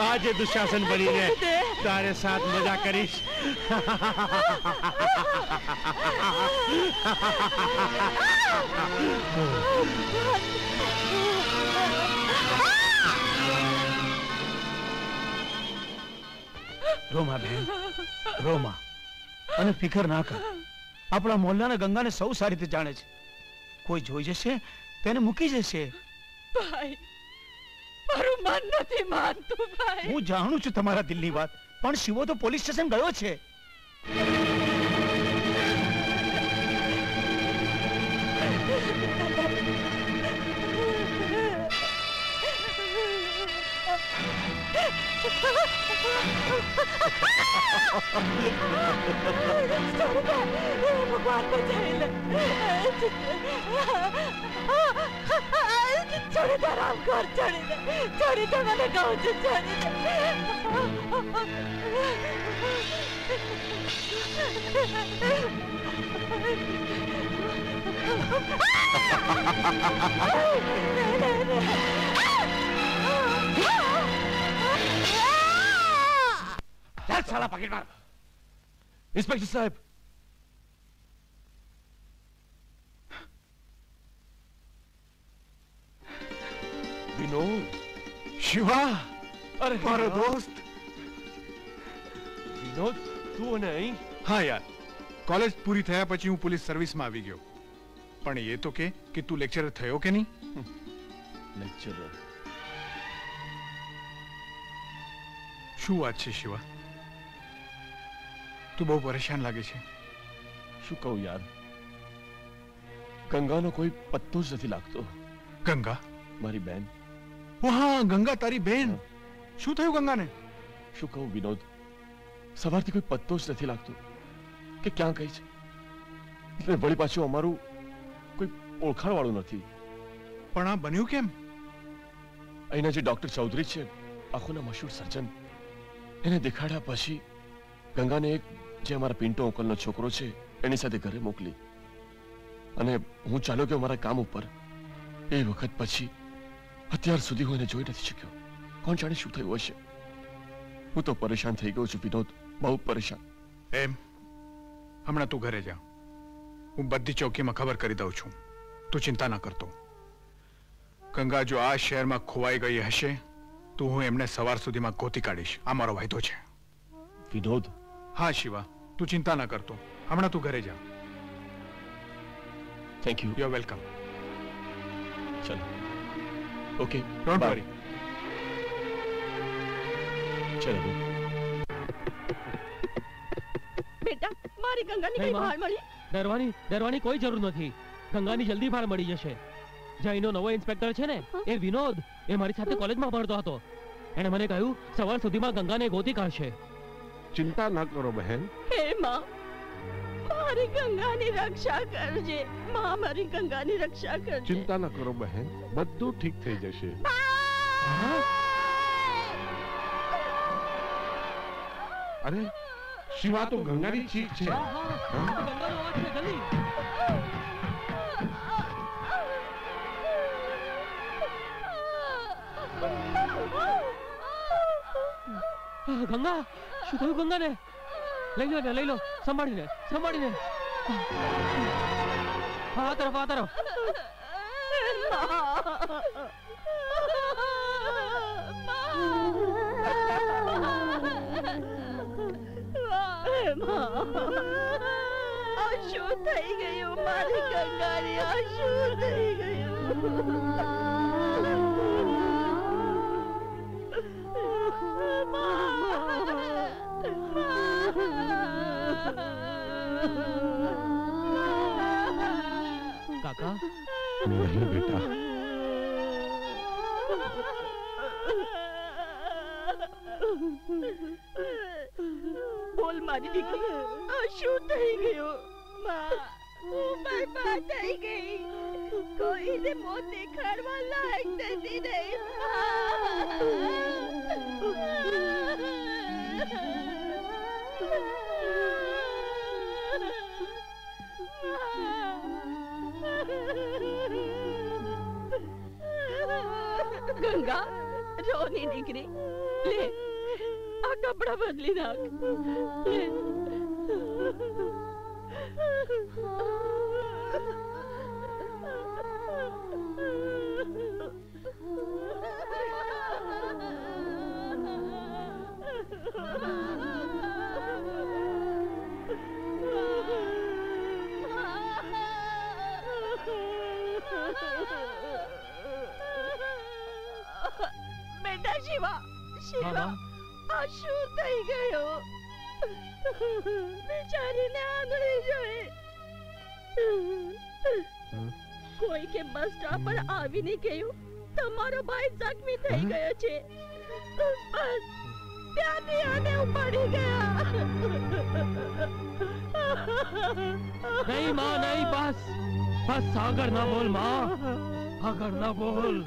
आज ये दुशासन बनी ने तारे साथ मजा करीश। રોમા બેન, રોમા, અને ફિકર ના કર. આપણા મોહલ્લાના ગંગાને સૌ સારી રીતે જાણે છે. કોઈ જોઈ જશે તેને મૂકી જશે. ભાઈ, મારું મન નથી માનતું ભાઈ. હું જાણું છું તમારા દિલની વાત, પણ શિવો તો પોલીસ સ્ટેશન ગયો છે. ભગવાન બચાવી લે. છોડી દે રામ કર, છોડી દે, છોડી દે, મને કહું છું, છોડી चल साला पकड़ मार. इंस्पेक्टर साहब, विनोद. शिवा, अरे मारो दोस्त. વિનોદ, તું અને અહીં? હા યાર, કોલેજ પૂરી થયા પછી હું પોલીસ સર્વિસમાં આવી ગયો. પણ એ તો કે તું લેક્ચરર થયો કે નહીં? લેક્ચરર? શું વાત છે શિવા? તું બહુ પરેશાન લાગે છે. શું કહું યાર, ગંગાનો કોઈ પત્તો જ નથી લાગતો. ગંગા? મારી બેન. ઓ હા, ગંગા તારી બેન. શું થયું ગંગાને? શું કહું વિનોદ, સવારથી કોઈ પત્તો જ નથી લાગતો કે ક્યાં ગઈ છે. વળી પાછું અમારું કોઈ ઓળખાણ વાળું નથી. પણ આ બન્યું કેમ? અહીંના જે ડોક્ટર ચૌધરી છે, આંખોના મશહૂર સર્જન, એને દેખાડ્યા પછી ગંગાને એક જે અમારા પિન્ટો અંકલનો છોકરો છે એની સાથે ઘરે મોકલી, અને હું ચાલ્યો ગયો મારા કામ ઉપર. એ વખત પછી અત્યાર સુધી હું એને જોઈ નથી શક્યો. કોણ જાણે શું થયું હશે. હું તો પરેશાન થઈ ગયો છું વિનોદ, બહુ પરેશાન. એમ? હમણાં તું ઘરે જા, હું બધી ચોકીમાં ખબર કરી દઉં છું. તું ચિંતા ના કરતો. ગંગા જો આ શહેરમાં ખોવાઈ ગઈ હશે તો હું એમને સવાર સુધીમાં ગોતી કાઢીશ. આ મારો વાયદો છે. વિનોદ? હા શિવા, તું ચિંતા ના કરતો. હમણાં તું ઘરે જા. Thank you. You are welcome. ચલો. Okay, don't worry. ચલો. બેટા, મારી ગંગાની કઈ ભાળ મળી? ડરવાની કોઈ જરૂર નથી. ગંગાની જલ્દી ભાળ મળી જશે. જયનો નવો ઇન્સ્પેક્ટર છે ને, એ વિનોદ, એ મારી સાથે કોલેજમાં ભણતો હતો. એણે મને કહ્યું સવાર સુધીમાં ગંગાને ગોતી કાઢશે. ચિંતા ન કરો બહેન. હે માં, મારી ગંગાની રક્ષા કરજે. માં, મારી ગંગાની રક્ષા કરજે. ચિંતા ન કરો બહેન, બધું ઠીક થઈ જશે. અરે શિવા તો ગંગાની ચીખ છે. ગંગા, શું થયું ગંગાને? લઈ લો, સંભાળીને. આ તરફ. શું થઈ ગયું મારી ગંગાની? આ શું થઈ ગયું? કાકા? નહીં બેટા. બોલ મારી દીકરી, આ શું થઈ ગયું? માં, હું બરબાદ થઈ ગઈ. कोई ने मुंह दिखाड़वा लायक देती नहीं गंगा रोनी निकली ले आ कपड़ा बदली नाख ले बेटा शिवा शिवा आशू થઈ ગયો બેચારીને આંગળી જોઈ કોઈ કે બસ સ્ટોપ પર આવી નહીં ગયું તમારો ભાઈ જખમી થઈ ગયો છે બસ ત્યાંથી આને ઉપાડી ગયા नहीं माँ नहीं बस बस आगर ना बोल माँ आगर ना बोल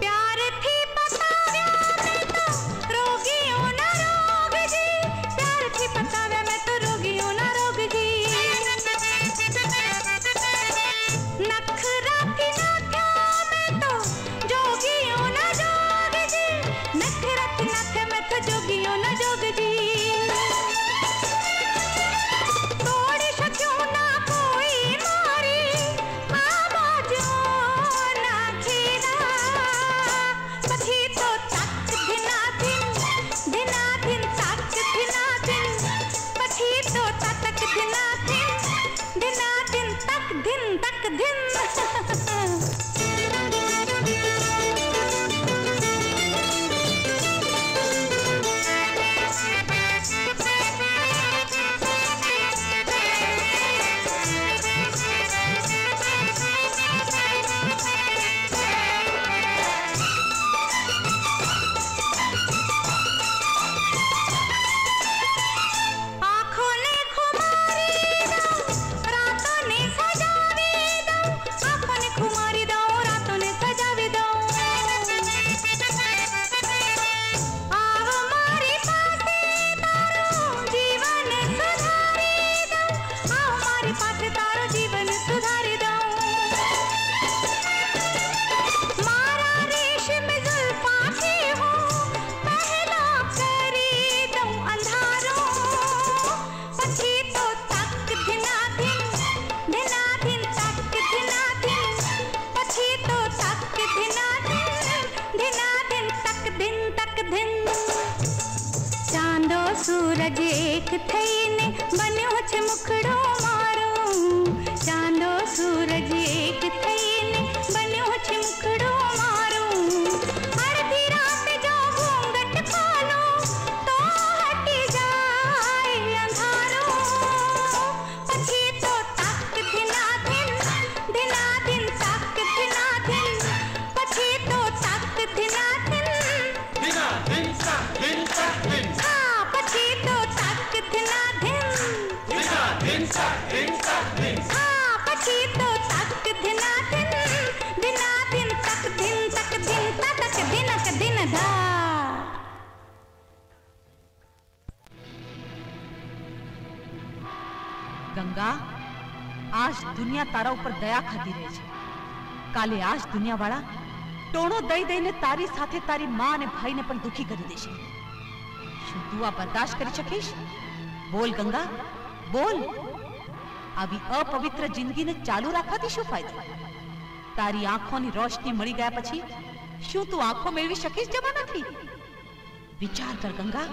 प्यार थी बताव्या में तो रोगियों न रो दिन चांदो सूरज एक थईने बन्यो छे मुखड़ो मारो चांदो सूरज एक थईने बन्यो छे मुखड़ो मारो अर्धी रात जो घूंघट खोलो तो हटी जाए अंधारो पछी तो तक दिना दिन तक दिना दिन पछी तो तक दिना दिन हाँ पछी तो तक दिना दिन हाँ पछी तो तक दिना दिन तक दिन धा गंगा आज दुनिया तारा ऊपर दया खाती रहे छे काले आज दुनिया वाला टोणो दई दईने तारी साथे तारी मां ने भाई ने पण दुखी करी देशे શું તું આ બર્દાશ્ત કરી શકીશ બોલ ગંગા બોલ આવી અપવિત્ર જિંદગીને ચાલુ રાખવાથી શું ફાયદો તારી આંખોની રોશની મળી ગયા પછી શું તું આંખો મેળવી શકીશ જમાનાથી વિચાર કર ગંગા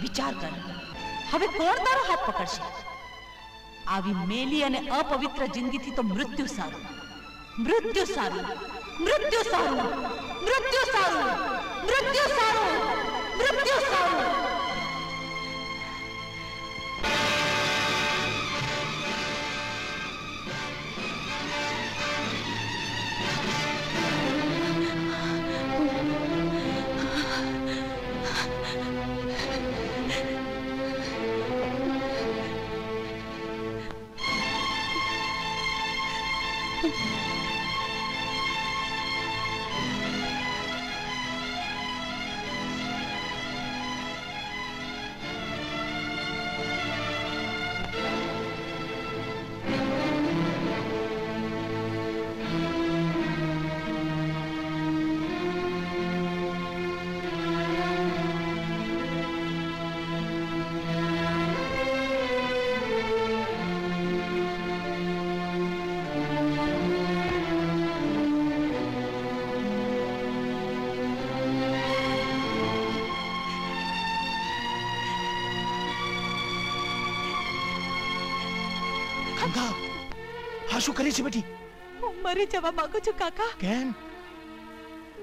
વિચાર કર હવે કોણ તારો હાથ પકડશે આવી મેલી અને અપવિત્ર જિંદગીથી તો મૃત્યુ સારું મૃત્યુ સારું મૃત્યુ સારું મૃત્યુ સારું મૃત્યુ સારું મૃત્યુ સારું શું કરી છે બેટી હું મરી જવા માંગુ છું કાકા કેમ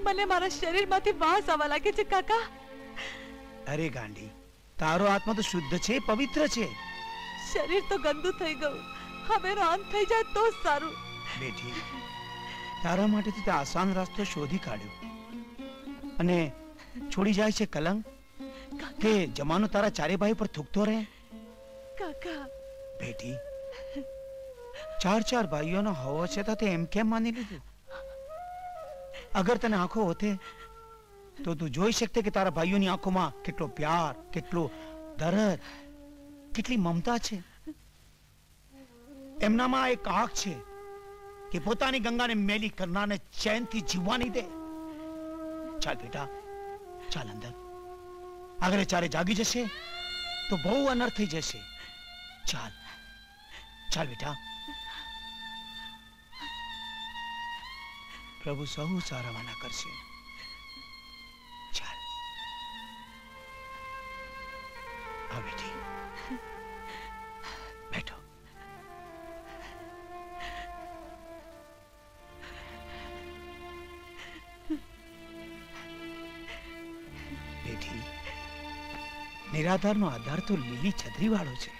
મને મારા શરીરમાંથી વાસ આવવા લાગે છે કાકા અરે ગાંડી તારો આત્મા તો શુદ્ધ છે પવિત્ર છે શરીર તો ગંદુ થઈ ગયું હવે રાન થઈ જાય તો સારું બેટી તારા માટે તે આસાન રસ્તો શોધી કાઢ્યો અને છોડી જાય છે કલંક કે જમાનો તારા ચારે ભાઈ પર થૂકતો રહે કાકા બેટી चार भाइयों नो होवा छता ते एम केम मानी लीधु अगर तने आंखों होते तो तू जोई सकते कि तारा भाइयों नी आंखों में कितलो प्यार कितलो दर्द कितली ममता छे एमना में एक आंख छे कि पोतानी गंगा ने मेली करना ने चैन थी जीवा नहीं दे चल बेटा चल अंदर अगर चारे जागी जैसे तो बहु अनर्थ थी जैसे चल चल बेटा प्रभु सहु सारा मना करसे चल आ बेटी बैठो बेटी निराधार नो आधार तो લીલી છત્રી વાળો છે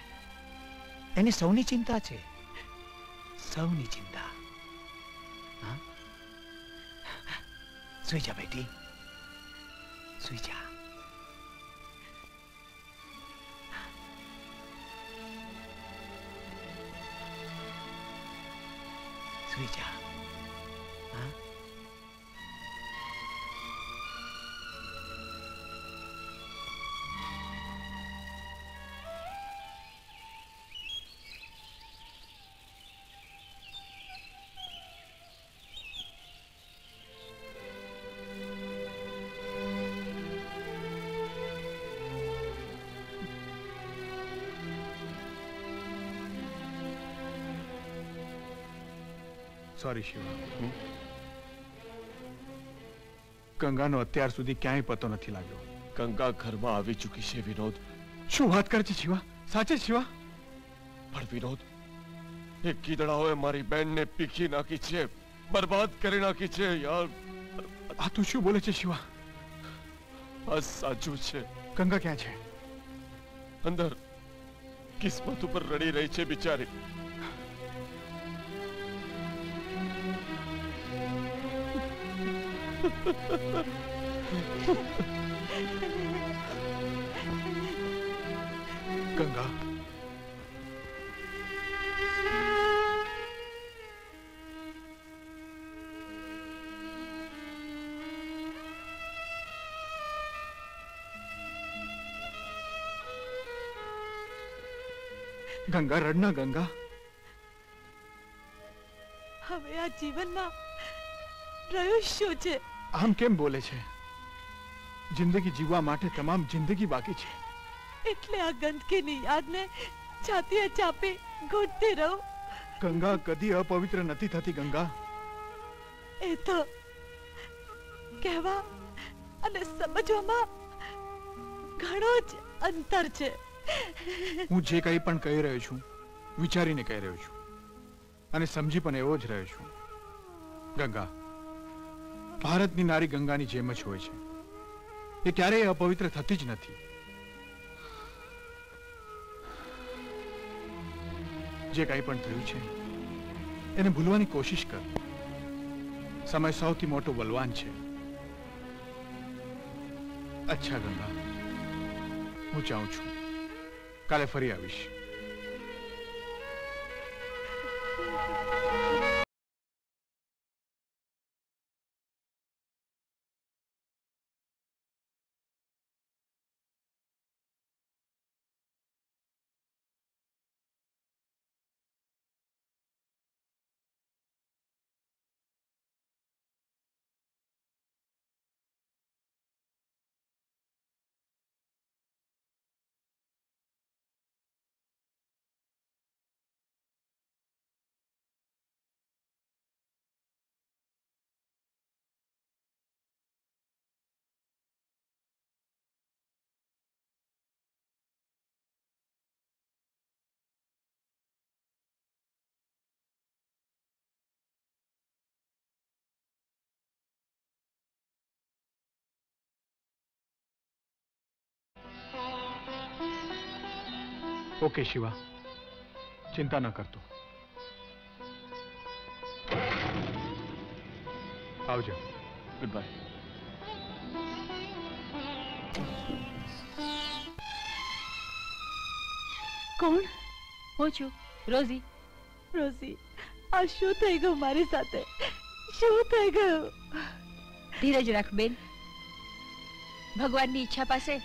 એને સૌની ચિંતા છે સૌની ચિંતા सुई जा बेटी सुई जा सुई जा हाँ? સોરી શિવા ગંગાનો અત્યાર સુધી ક્યાંય પતો નથી લાગ્યો ગંગા ઘરમાં આવી ચૂકી છે વિનોદ. શું વાત કરે છે શિવા? સાચે શિવા? પણ વિનોદ, એ કીદડાઓએ મારી બેનને પીખી નાખી છે, બરબાદ કરી નાખી છે યાર. આ તું શું બોલે છે શિવા? આ સાચું છે. ગંગા ક્યાં છે? અંદર કિસ્મત ઉપર રડી રહી છે બિચારી. ગંગા, ગંગા રડના ગંગા. હવે આ જીવનમાં રહ્યું શું છે? આમ કેમ બોલે છે? જિંદગી જીવવા માટે તમામ જિંદગી બાકી છે. એટલે આ ગંદકીની યાદને છાતીએ ચાપી ઘૂંટતી રહું. ગંગા કદી અપવિત્ર નથી થતી ગંગા. એ તો કહેવા અને સમજવામાં ઘણો જ અંતર છે. હું જે કંઈ પણ કહી રહ્યો છું વિચારીને કહી રહ્યો છું અને સમજી પણ એવો જ રહ્યો છું. ગંગા, ભારતની નારી ગંગાની જેમ જ હોય છે. એ ક્યારેય અપવિત્ર થતી જ નથી. જે કંઈ પણ થયું છે એને ભૂલવાની કોશિશ કર. સમય સૌથી મોટો બલવાન છે. અચ્છા ગંગા, હું જાઉં છું. કાલે ફરી આવીશ. ઓકે શિવા, ચિંતા ન કરતો. આવજો. Good bye. કોણ? હું છું રોઝી. રોઝી, આ શું થઈ ગયું મારી સાથે? શું થઈ ગયું? ધીરજ રાખ બેન. ભગવાનની ઈચ્છા પાસે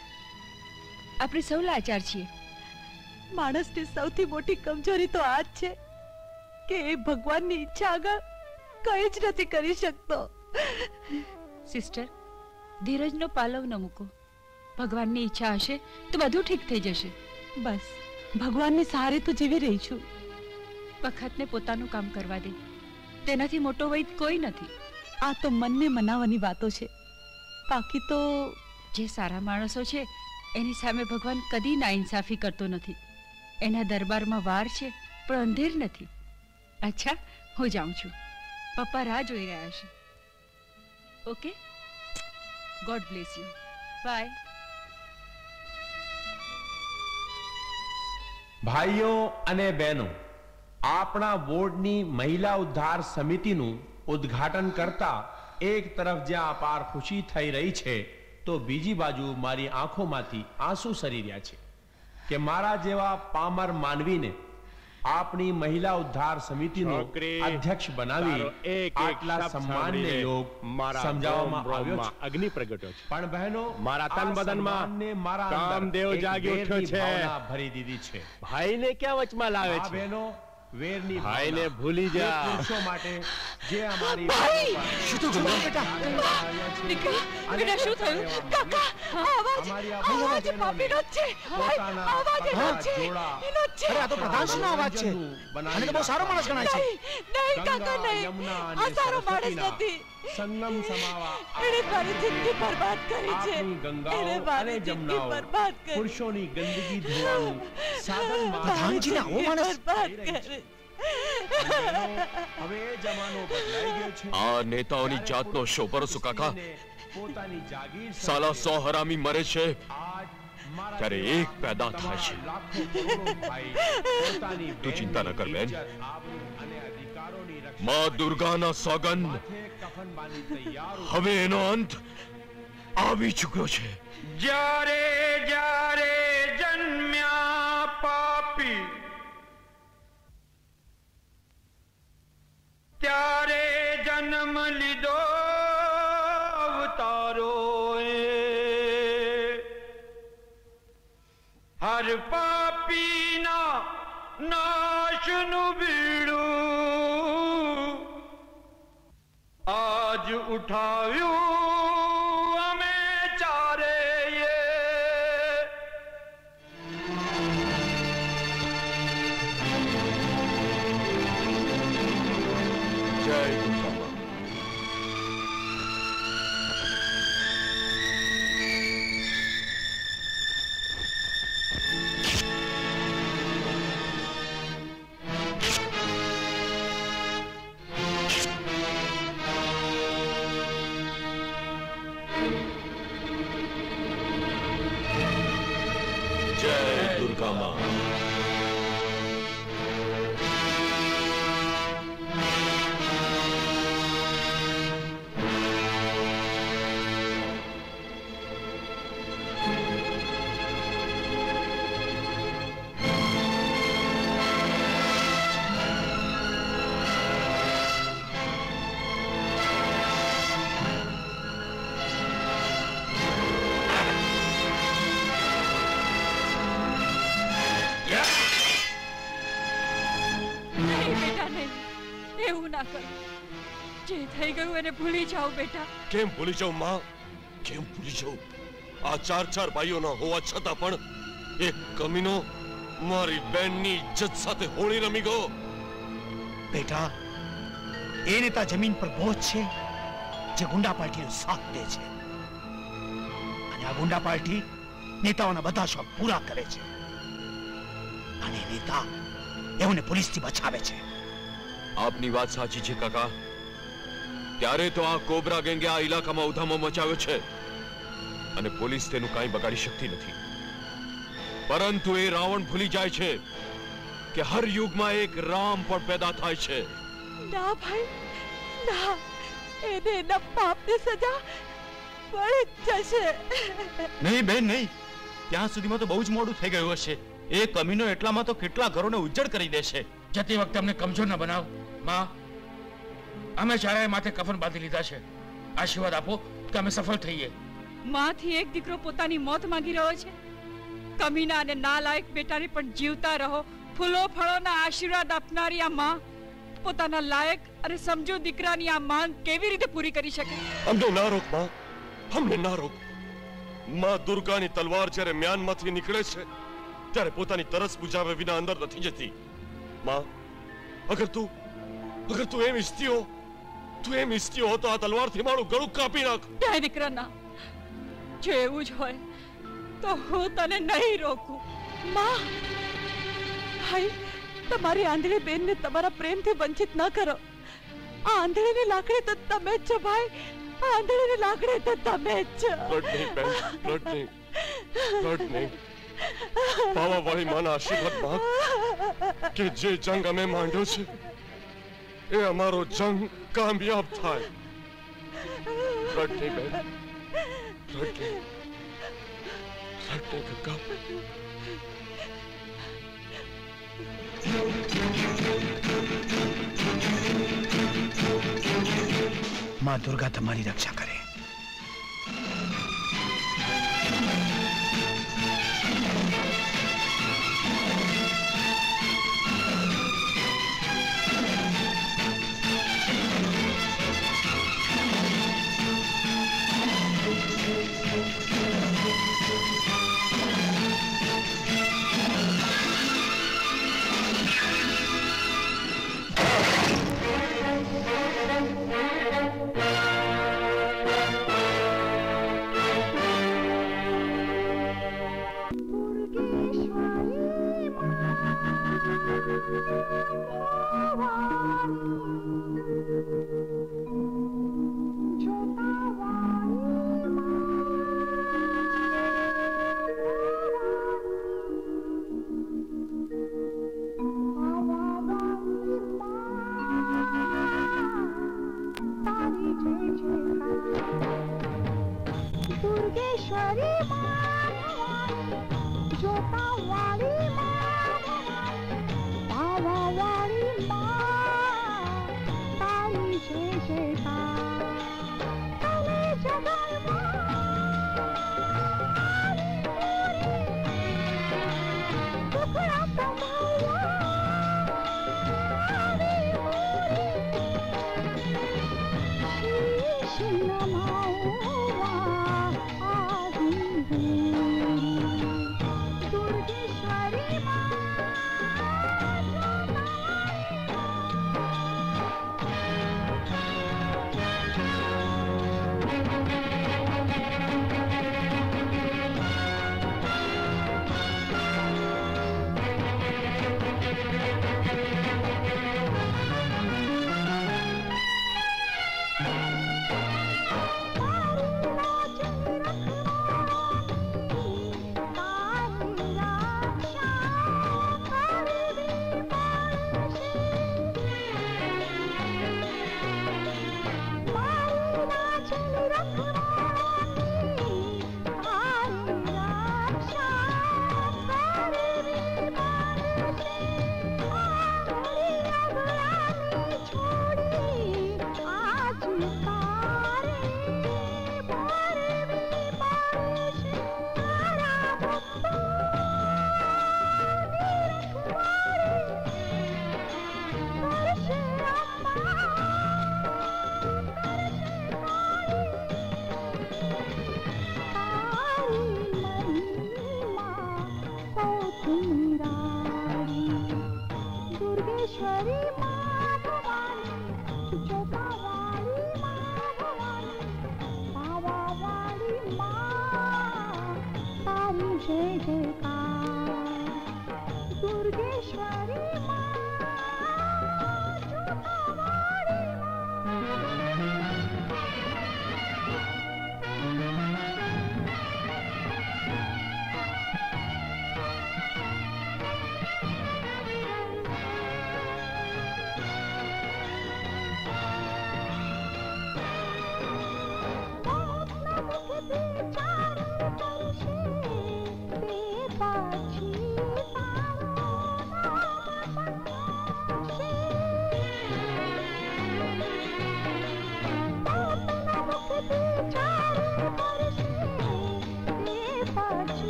આપણે સૌ લાચાર છીએ. માણસની સૌથી મોટી કમજોરી તો આ જ છે કે એ ભગવાનની ઈચ્છા આગળ કંઈ જ નથી કરી શકતો. સિસ્ટર, ધીરજનો પાલવ ન મૂકો. ભગવાનની ઈચ્છા હશે તો બધું ઠીક થઈ જશે. બસ ભગવાનની સહારે તો જીવી રહી છું. વખતને પોતાનું કામ કરવા દે, તેનાથી મોટો વૈદ કોઈ નથી. આ તો મનને મનાવવાની વાતો છે. બાકી તો જે સારા માણસો છે એની સામે ભગવાન કદી નાઇન્સાફી કરતો નથી. એના દરબારમાં વાર છે પણ અંધેર નથી. અચ્છા, હું જાઉં છું. પપ્પા રાહ જોઈ રહ્યા છે. Okay, God bless you. Bye. ભાઈઓ અને બહેનો, આપણા બોર્ડની મહિલા ઉદ્ધાર સમિતિનું ઉદ્ઘાટન કરતા એક તરફ જ્યાં અપાર ખુશી થઈ રહી છે તો બીજી બાજુ મારી આંખોમાંથી આંસુ સરી રહ્યા છે કે મારા જેવા પામર માનવીને આપણી મહિલા ઉદ્ધાર સમિતિનો અધ્યક્ષ બનાવી આટલા સન્માનને યોગ સમજાવવામાં આવ્યો છે. અગ્નિ પ્રગટ્યો છે. પણ બહેનો, મારા તન બદનમાં મારા કામદેવ જાગી ઉઠ્યો છે. ભાવના ભરી દીધી છે. ભાઈને ક્યાં વચમાં લાવે છે? બહેનો, વેરની ભાઈને ભૂલી જા. પુરુષો માટે જે અમારી શું થયું બેટા? દીકરી, બેટા શું થયું? કાકા, આ અવાજ આવાજ પાપીનો જ છે ભાઈ આવાજ એનો છે એનો છે અરે આ તો પ્રધાનશ્રીનો અવાજ છે અને તો બહુ સારો માણસ ગણાય છે નહીં કાકા નહીં આ સારો માણસ નથી સંગમ સમાવા એણે મારી જિંદગી બરબાદ કરી છે ગંગાઓ એણે મારી જિંદગી બરબાદ કરી પુરુષોની ગંદકી ધોવાનું સાધન પ્રધાનજીને આવો માણસ બરબાદ કરી હવે જમાનો બદલાઈ ગયો છે આ નેતાઓની જાતનો શો પરસો કાકા પોતાની જાગીર સાલા 100 હરામી મરે છે ત્યારે એક પેદા થાય છે તું ચિંતા ન કર બેન માં દુર્ગાના સોગંદ હવે એનો અંત આવી ચૂક્યો છે જ્યારે જ્યારે જન્મ્યા પાપી ત્યારે જન્મ લીધો અવતારો હર પાપીના નાશનું બીડું આજ ઉઠાવ્યું અમે ચારે જય દુર્ગામાં જય દુર્ગામાં નહીં બેટા નહીં એવું ના કર જે થઈ ગયું એને ભૂલી જાઓ બેટા કેમ ભૂલી જાઉં માં કેમ ભૂલી જાઉં આ ચાર ભાઈઓનો હોવા છતાં પણ એક કમીનો મારી બેનની ઇજ્જત સાથે હોળી રમી ગયો બેટા એ નેતા જમીન પર બોજ છે જે ગુંડા પાર્ટીનો સાથ દે છે અને આ ગુંડા પાર્ટી નેતાઓના બધા શોખ પૂરા કરે છે અને નેતા એઓને પોલીસથી બચાવે છે આપની વાત સાચી છે કાકા ત્યારે તો આ કોબરા ગેંગે આ ઇલાકામાં ઉધામો મચાવ્યો છે અને પોલીસ તેનું કાંઈ બગાડી શકતી નથી પરંતુ એ રાવણ ભૂલી જાય છે કે હર યુગમાં એક રામ પણ પેદા થાય છે ના ભાઈ ના એને એના પાપની સજા મળી જ જશે નહીં બેન નહીં ત્યાં સુધીમાં તો બહુ જ મોડું થઈ ગયું હશે એ કમીનો એટલામાં તો કેટલા ઘરોને ઉજ્જડ કરી દેશે જતી વખતે અમને કમજોર ન બનાવ માં અમે ચારેય માથે કફન બાંધી લીધા છે આશીર્વાદ આપો કે અમે સફળ થઈએ માંથી એક દીકરો પોતાની મોત માંગી રહ્યો છે કમીના અને નાલાયક બેટાને પણ જીવતા રહો ફૂલો ફળોના આશીર્વાદ આપનારી આ માં પોતાના લાયક અને સમજો દીકરાની આ માંગ કેવી રીતે પૂરી કરી શકે અમને ના રોક માં અમને ના રોક માં દુર્ગાની તલવાર જ્યારે મ્યાનમાંથી નીકળે છે ત્યારે પોતાની તરસ બુજાવે વિના અંદર નથી જતી માં અગર તું એમ ઈચ્છતી હો તો આ તલવારથી મારું ગળું કાપી નાખ ત્યાં દીકરા ના જો એવું જ હોય તો હું તને નહીં રોકું માં ભાઈ તમારી આંધળી બેનને તમારા પ્રેમથી વંચિત ન કરો આ આંધળીની લાકડી તો તમે જ છો ભાઈ આ આંધળીની લાકડી તો તમે જ છો રડ નહીં પાવા વાળી માના આશીર્વાદ માંગ કે જે જંગ અમે માંડ્યો છે એ અમારો જંગ કામયાબ થાય રડ નહીં બેન રડ નહીં ગંગા માં દુર્ગા તમારી રક્ષા કરે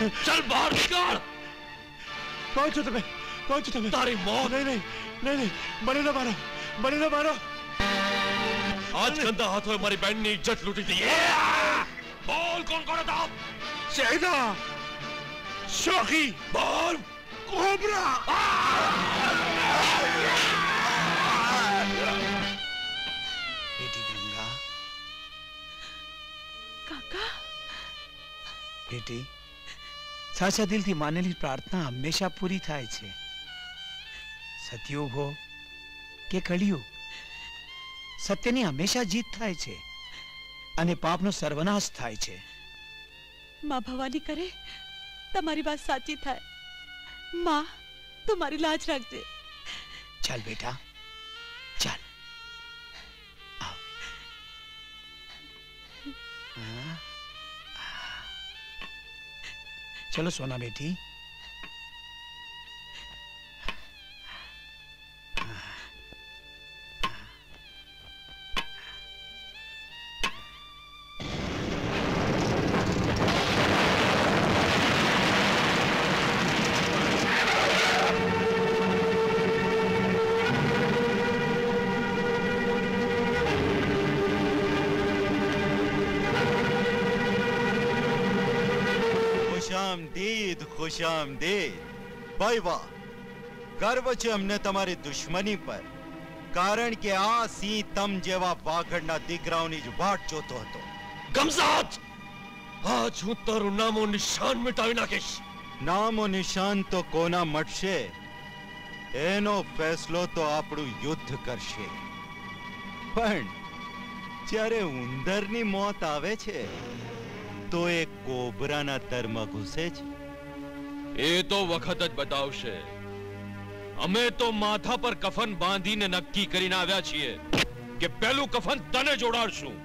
चल बाहर निकाल। कौन छो तुम्हें? कौन छो तुम्हें? तारी मौत। नहीं नहीं नहीं नहीं, मरे ना मारो, मरे ना मारो। आज गंदा हाथों हमारी बहन ने इज्जत लूटी थी। बोल कौन कौन था? शहीदा, शौकी, बोल कोबरा। बेटी गंगा, કાકા બેટી સાચા દિલથી માનેલી પ્રાર્થના હંમેશા પૂરી થાય છે. સતયુગ હો કે કળિયુગ, સત્યની હંમેશા જીત થાય છે. અને પાપનો સર્વનાશ થાય છે. માં ભવાની કરે તમારી વાત સાચી થાય. માં તું મારી લાજ રાખજે. ચાલ બેટા, ચાલ. चलो सोना बेटी. खुशामदीद भाई वाह, गर्व છે અમને તમારી દુશ્મની પર, કારણ કે આ સિંહ તમ જેવા વાઘડના દીકરાઓની જ વાટ જોતો હતો. ગમઝાત, આજ હું તારું નામો નિશાન મિટાવી નાખીશ. નામો નિશાન તો કોના મટશે એનો ફેસલો તો આપણું યુદ્ધ કરશે. પણ જ્યારે ઉંદરની મોત આવે છે તો એ કોબરાના તરમાં ઘૂસે છે. એ તો વખત જ બતાવશે. અમે તો માથા પર કફન બાંધીને નક્કી કરીને આવ્યા છીએ કે પહેલું કફન તને જોડાડશું.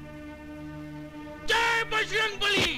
જય બજરંગબલી.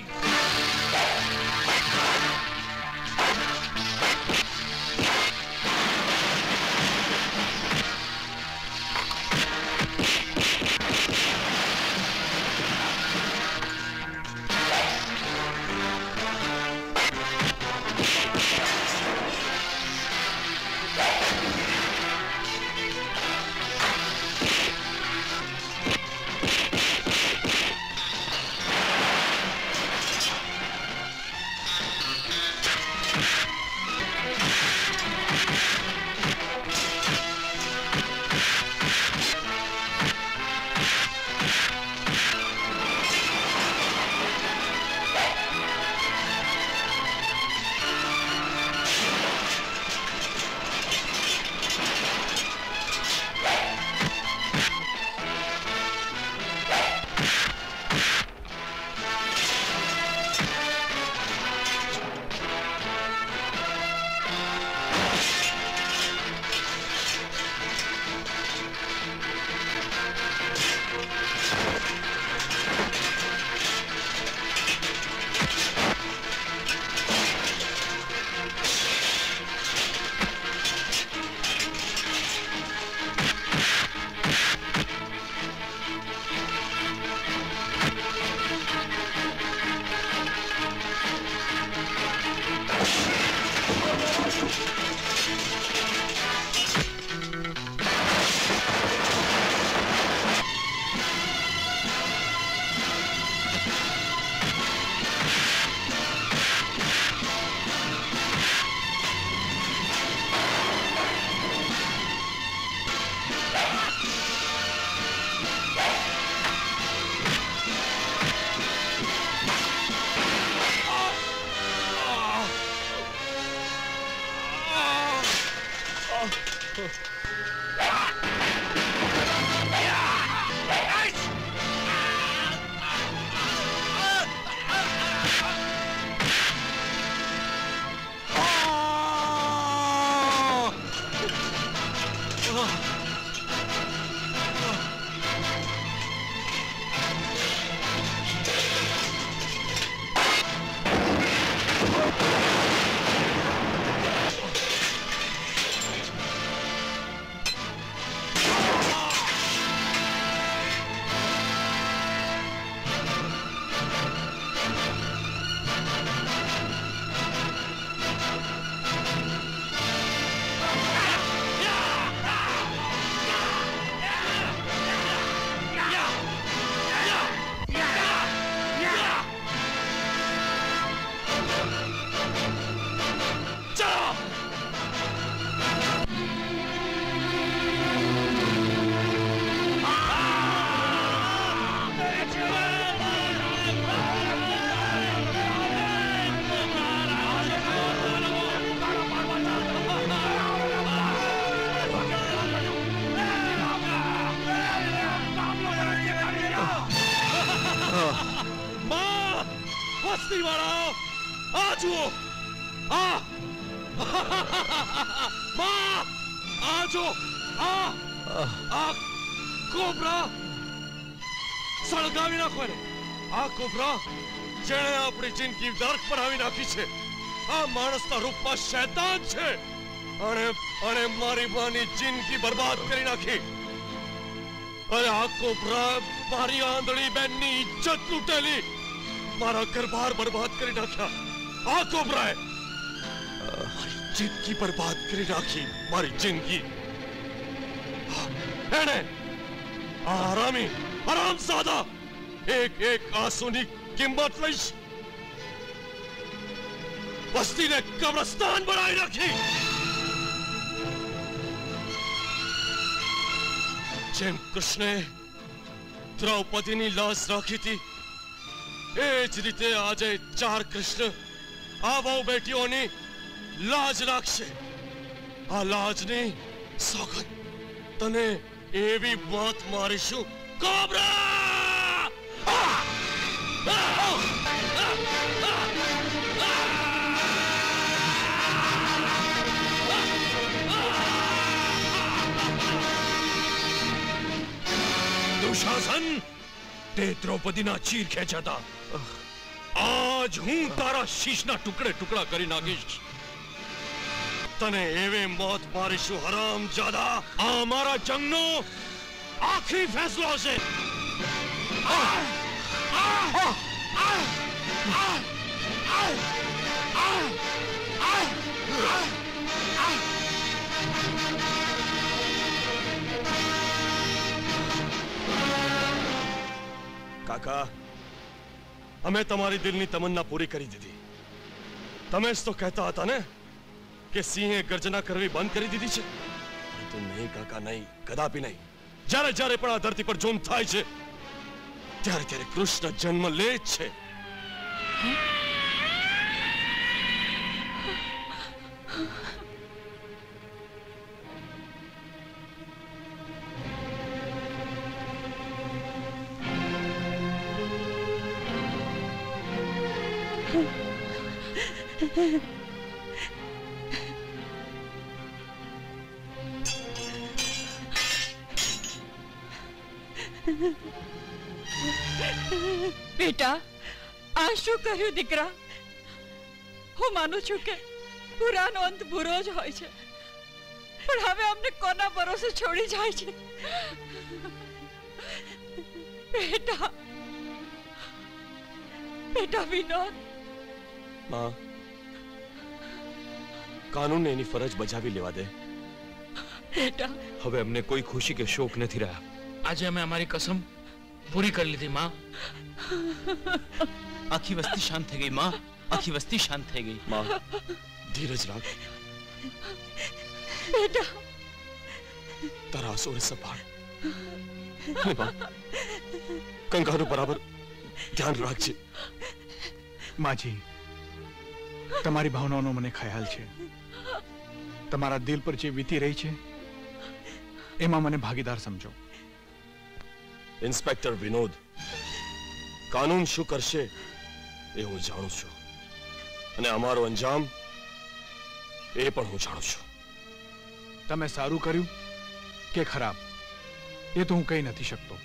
बस्ती वालों, आ जुओ, आ मां, आ जाओ, आ कोबरा સળગાવી નાખો એને. આ કોબરા જેણે આપણી જિંદગી નર્ક બનાવી નાખી છે. આ માણસના રૂપમાં શૈતાન છે. અને મારી માની જિંદગી બરબાદ કરી નાખી. અરે આ કોબરા મારી આંધળી બેનની ઇજ્જત લૂંટેલી, મારા ઘરબાર બરબાદ કરી નાખ્યા. આ કોબરાએ મારી જિંદગી બરબાદ કરી નાખી. મારી જિંદગી એને આ હરામી હરામઝાદા એક એક આંસુની કિંમત લઈશ. વસ્તીને કબ્રસ્તાન બનાવી નાખી. જેમ કૃષ્ણે દ્રૌપદીની લાશ રાખી હતી, એ જ રીતે આજે 4 કૃષ્ણ આ બહુ બેટીઓની લાજ રાખશે. આ લાજની સોગંદ તને એવી મોત મારીશું કોબરા. દુશાસન, તે દ્રૌપદીના ચીર ખેંચાતા. આજ હું તારા શીશના ટુકડે ટુકડા કરી નાખીશ. તને એવે મોત મારીશું હરામજાદા. આ મારા જંગનો આખરી ફેસલો હશે. કાકા, અમે તમારી દિલની તમન્ના પૂરી કરી દીધી. તમે જ તો કહેતા હતા ને કે સિંહે ગર્જના કરવી બંધ કરી દીધી છે. તો નહીં કાકા, નહીં, કદાપી નહીં. જ્યારે જ્યારે પણ આ ધરતી પર જુલ્મ થાય છે, ત્યારે ત્યારે કૃષ્ણ જન્મ લે જ છે. બેટા, આ શું કર્યું દીકરા? હું માનું છું કે બુરાનો અંત બુરો જ હોય છે, પણ હવે અમને કોના ભરોસે છોડી જાય છે? બેટા, બેટા વિનોદ. માં, કાનૂનને એની ફરજ બજાવી લેવા દે. બેટા, હવે અમને કોઈ ખુશી કે શોક નથી રહ્યા. આજે અમે અમારી કસમ પૂરી કરી લીધી માં. આખી વસ્તી શાંત થઈ ગઈ માં. આખી વસ્તી શાંત થઈ ગઈ. માં, ધીરજ રાખ. બેટા, તારા આંસુને સંભાળ. અને માં, કંગાનું બરાબર ધ્યાન રાખજે. માજી, તમારી ભાવનાઓનો મને ખ્યાલ છે. તમારા દિલ પર જે વીતી રહી છે એમાં મને ભાગીદાર સમજો. ઇન્સ્પેક્ટર વિનોદ, કાનૂન શું કરશે એ હું જાણું છું, અને અમારો અંજામ એ પણ હું જાણું છું. તમે સારું કર્યું કે ખરાબ એ તો હું કહી નથી શકતો,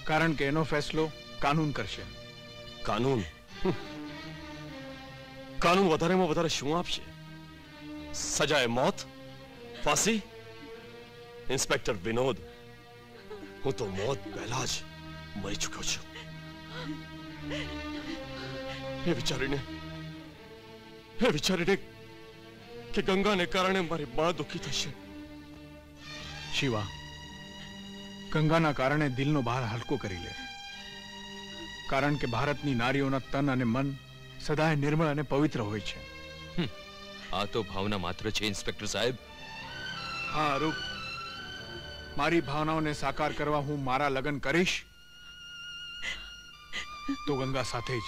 કારણ કે એનો ફેસલો કાનૂન કરશે. કાનૂન? કાનૂન વધારેમાં વધારે શું આપશે? સજાએ મોત? ફાંસી? ઇન્સ્પેક્ટર વિનોદ, હું તો મોત પહેલા જ મરી ચૂક્યો છું. એ વિચારીને કે ગંગાને કારણે મારી મા દુઃખી થશે. શિવા, ગંગાના કારણે દિલનો ભાર હલકો કરી લે, કારણ કે ભારતની નારીઓના તન અને મન સદાય નિર્મળ અને પવિત્ર હોય છે. આ તો ભાવના માત્ર છે ઇન્સ્પેક્ટર સાહેબ. હા અરૂપ, મારી ભાવનાઓને સાકાર કરવા હું મારા લગ્ન કરીશ તો ગંગા સાથે જ.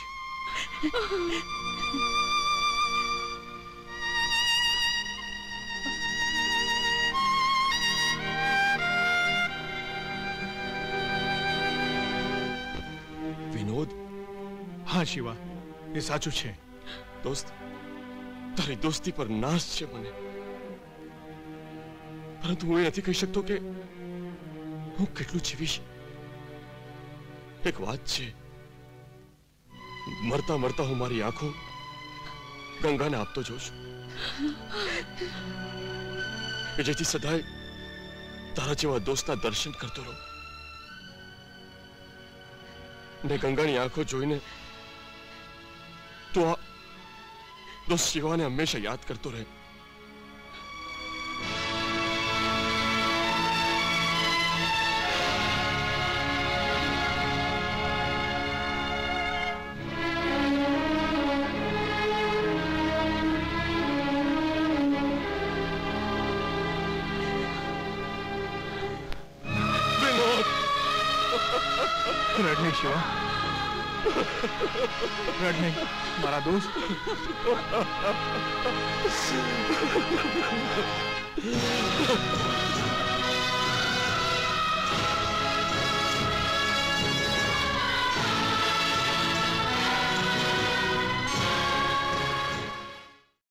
વિનોદ? હા શિવા, એ સાચું છે. દોસ્ત, તારી દોસ્તી પર નાશ છે મને, પરંતુ હું એ નથી કહી શકતો કે હું કેટલું જીવીશ. એક વાત છે, મરતા મરતા હું મારી આંખો ગંગાને આપતો જોઉં છું કે જેથી સદાય તારા જેવા દોસ્તના દર્શન કરતો રહું ને ગંગાની આંખો જોઈને તો આ દોસ્ત શિવાને હંમેશા યાદ કરતો રહે. રડ નહીં શિવા, રડ નહીં મારા દોસ્ત.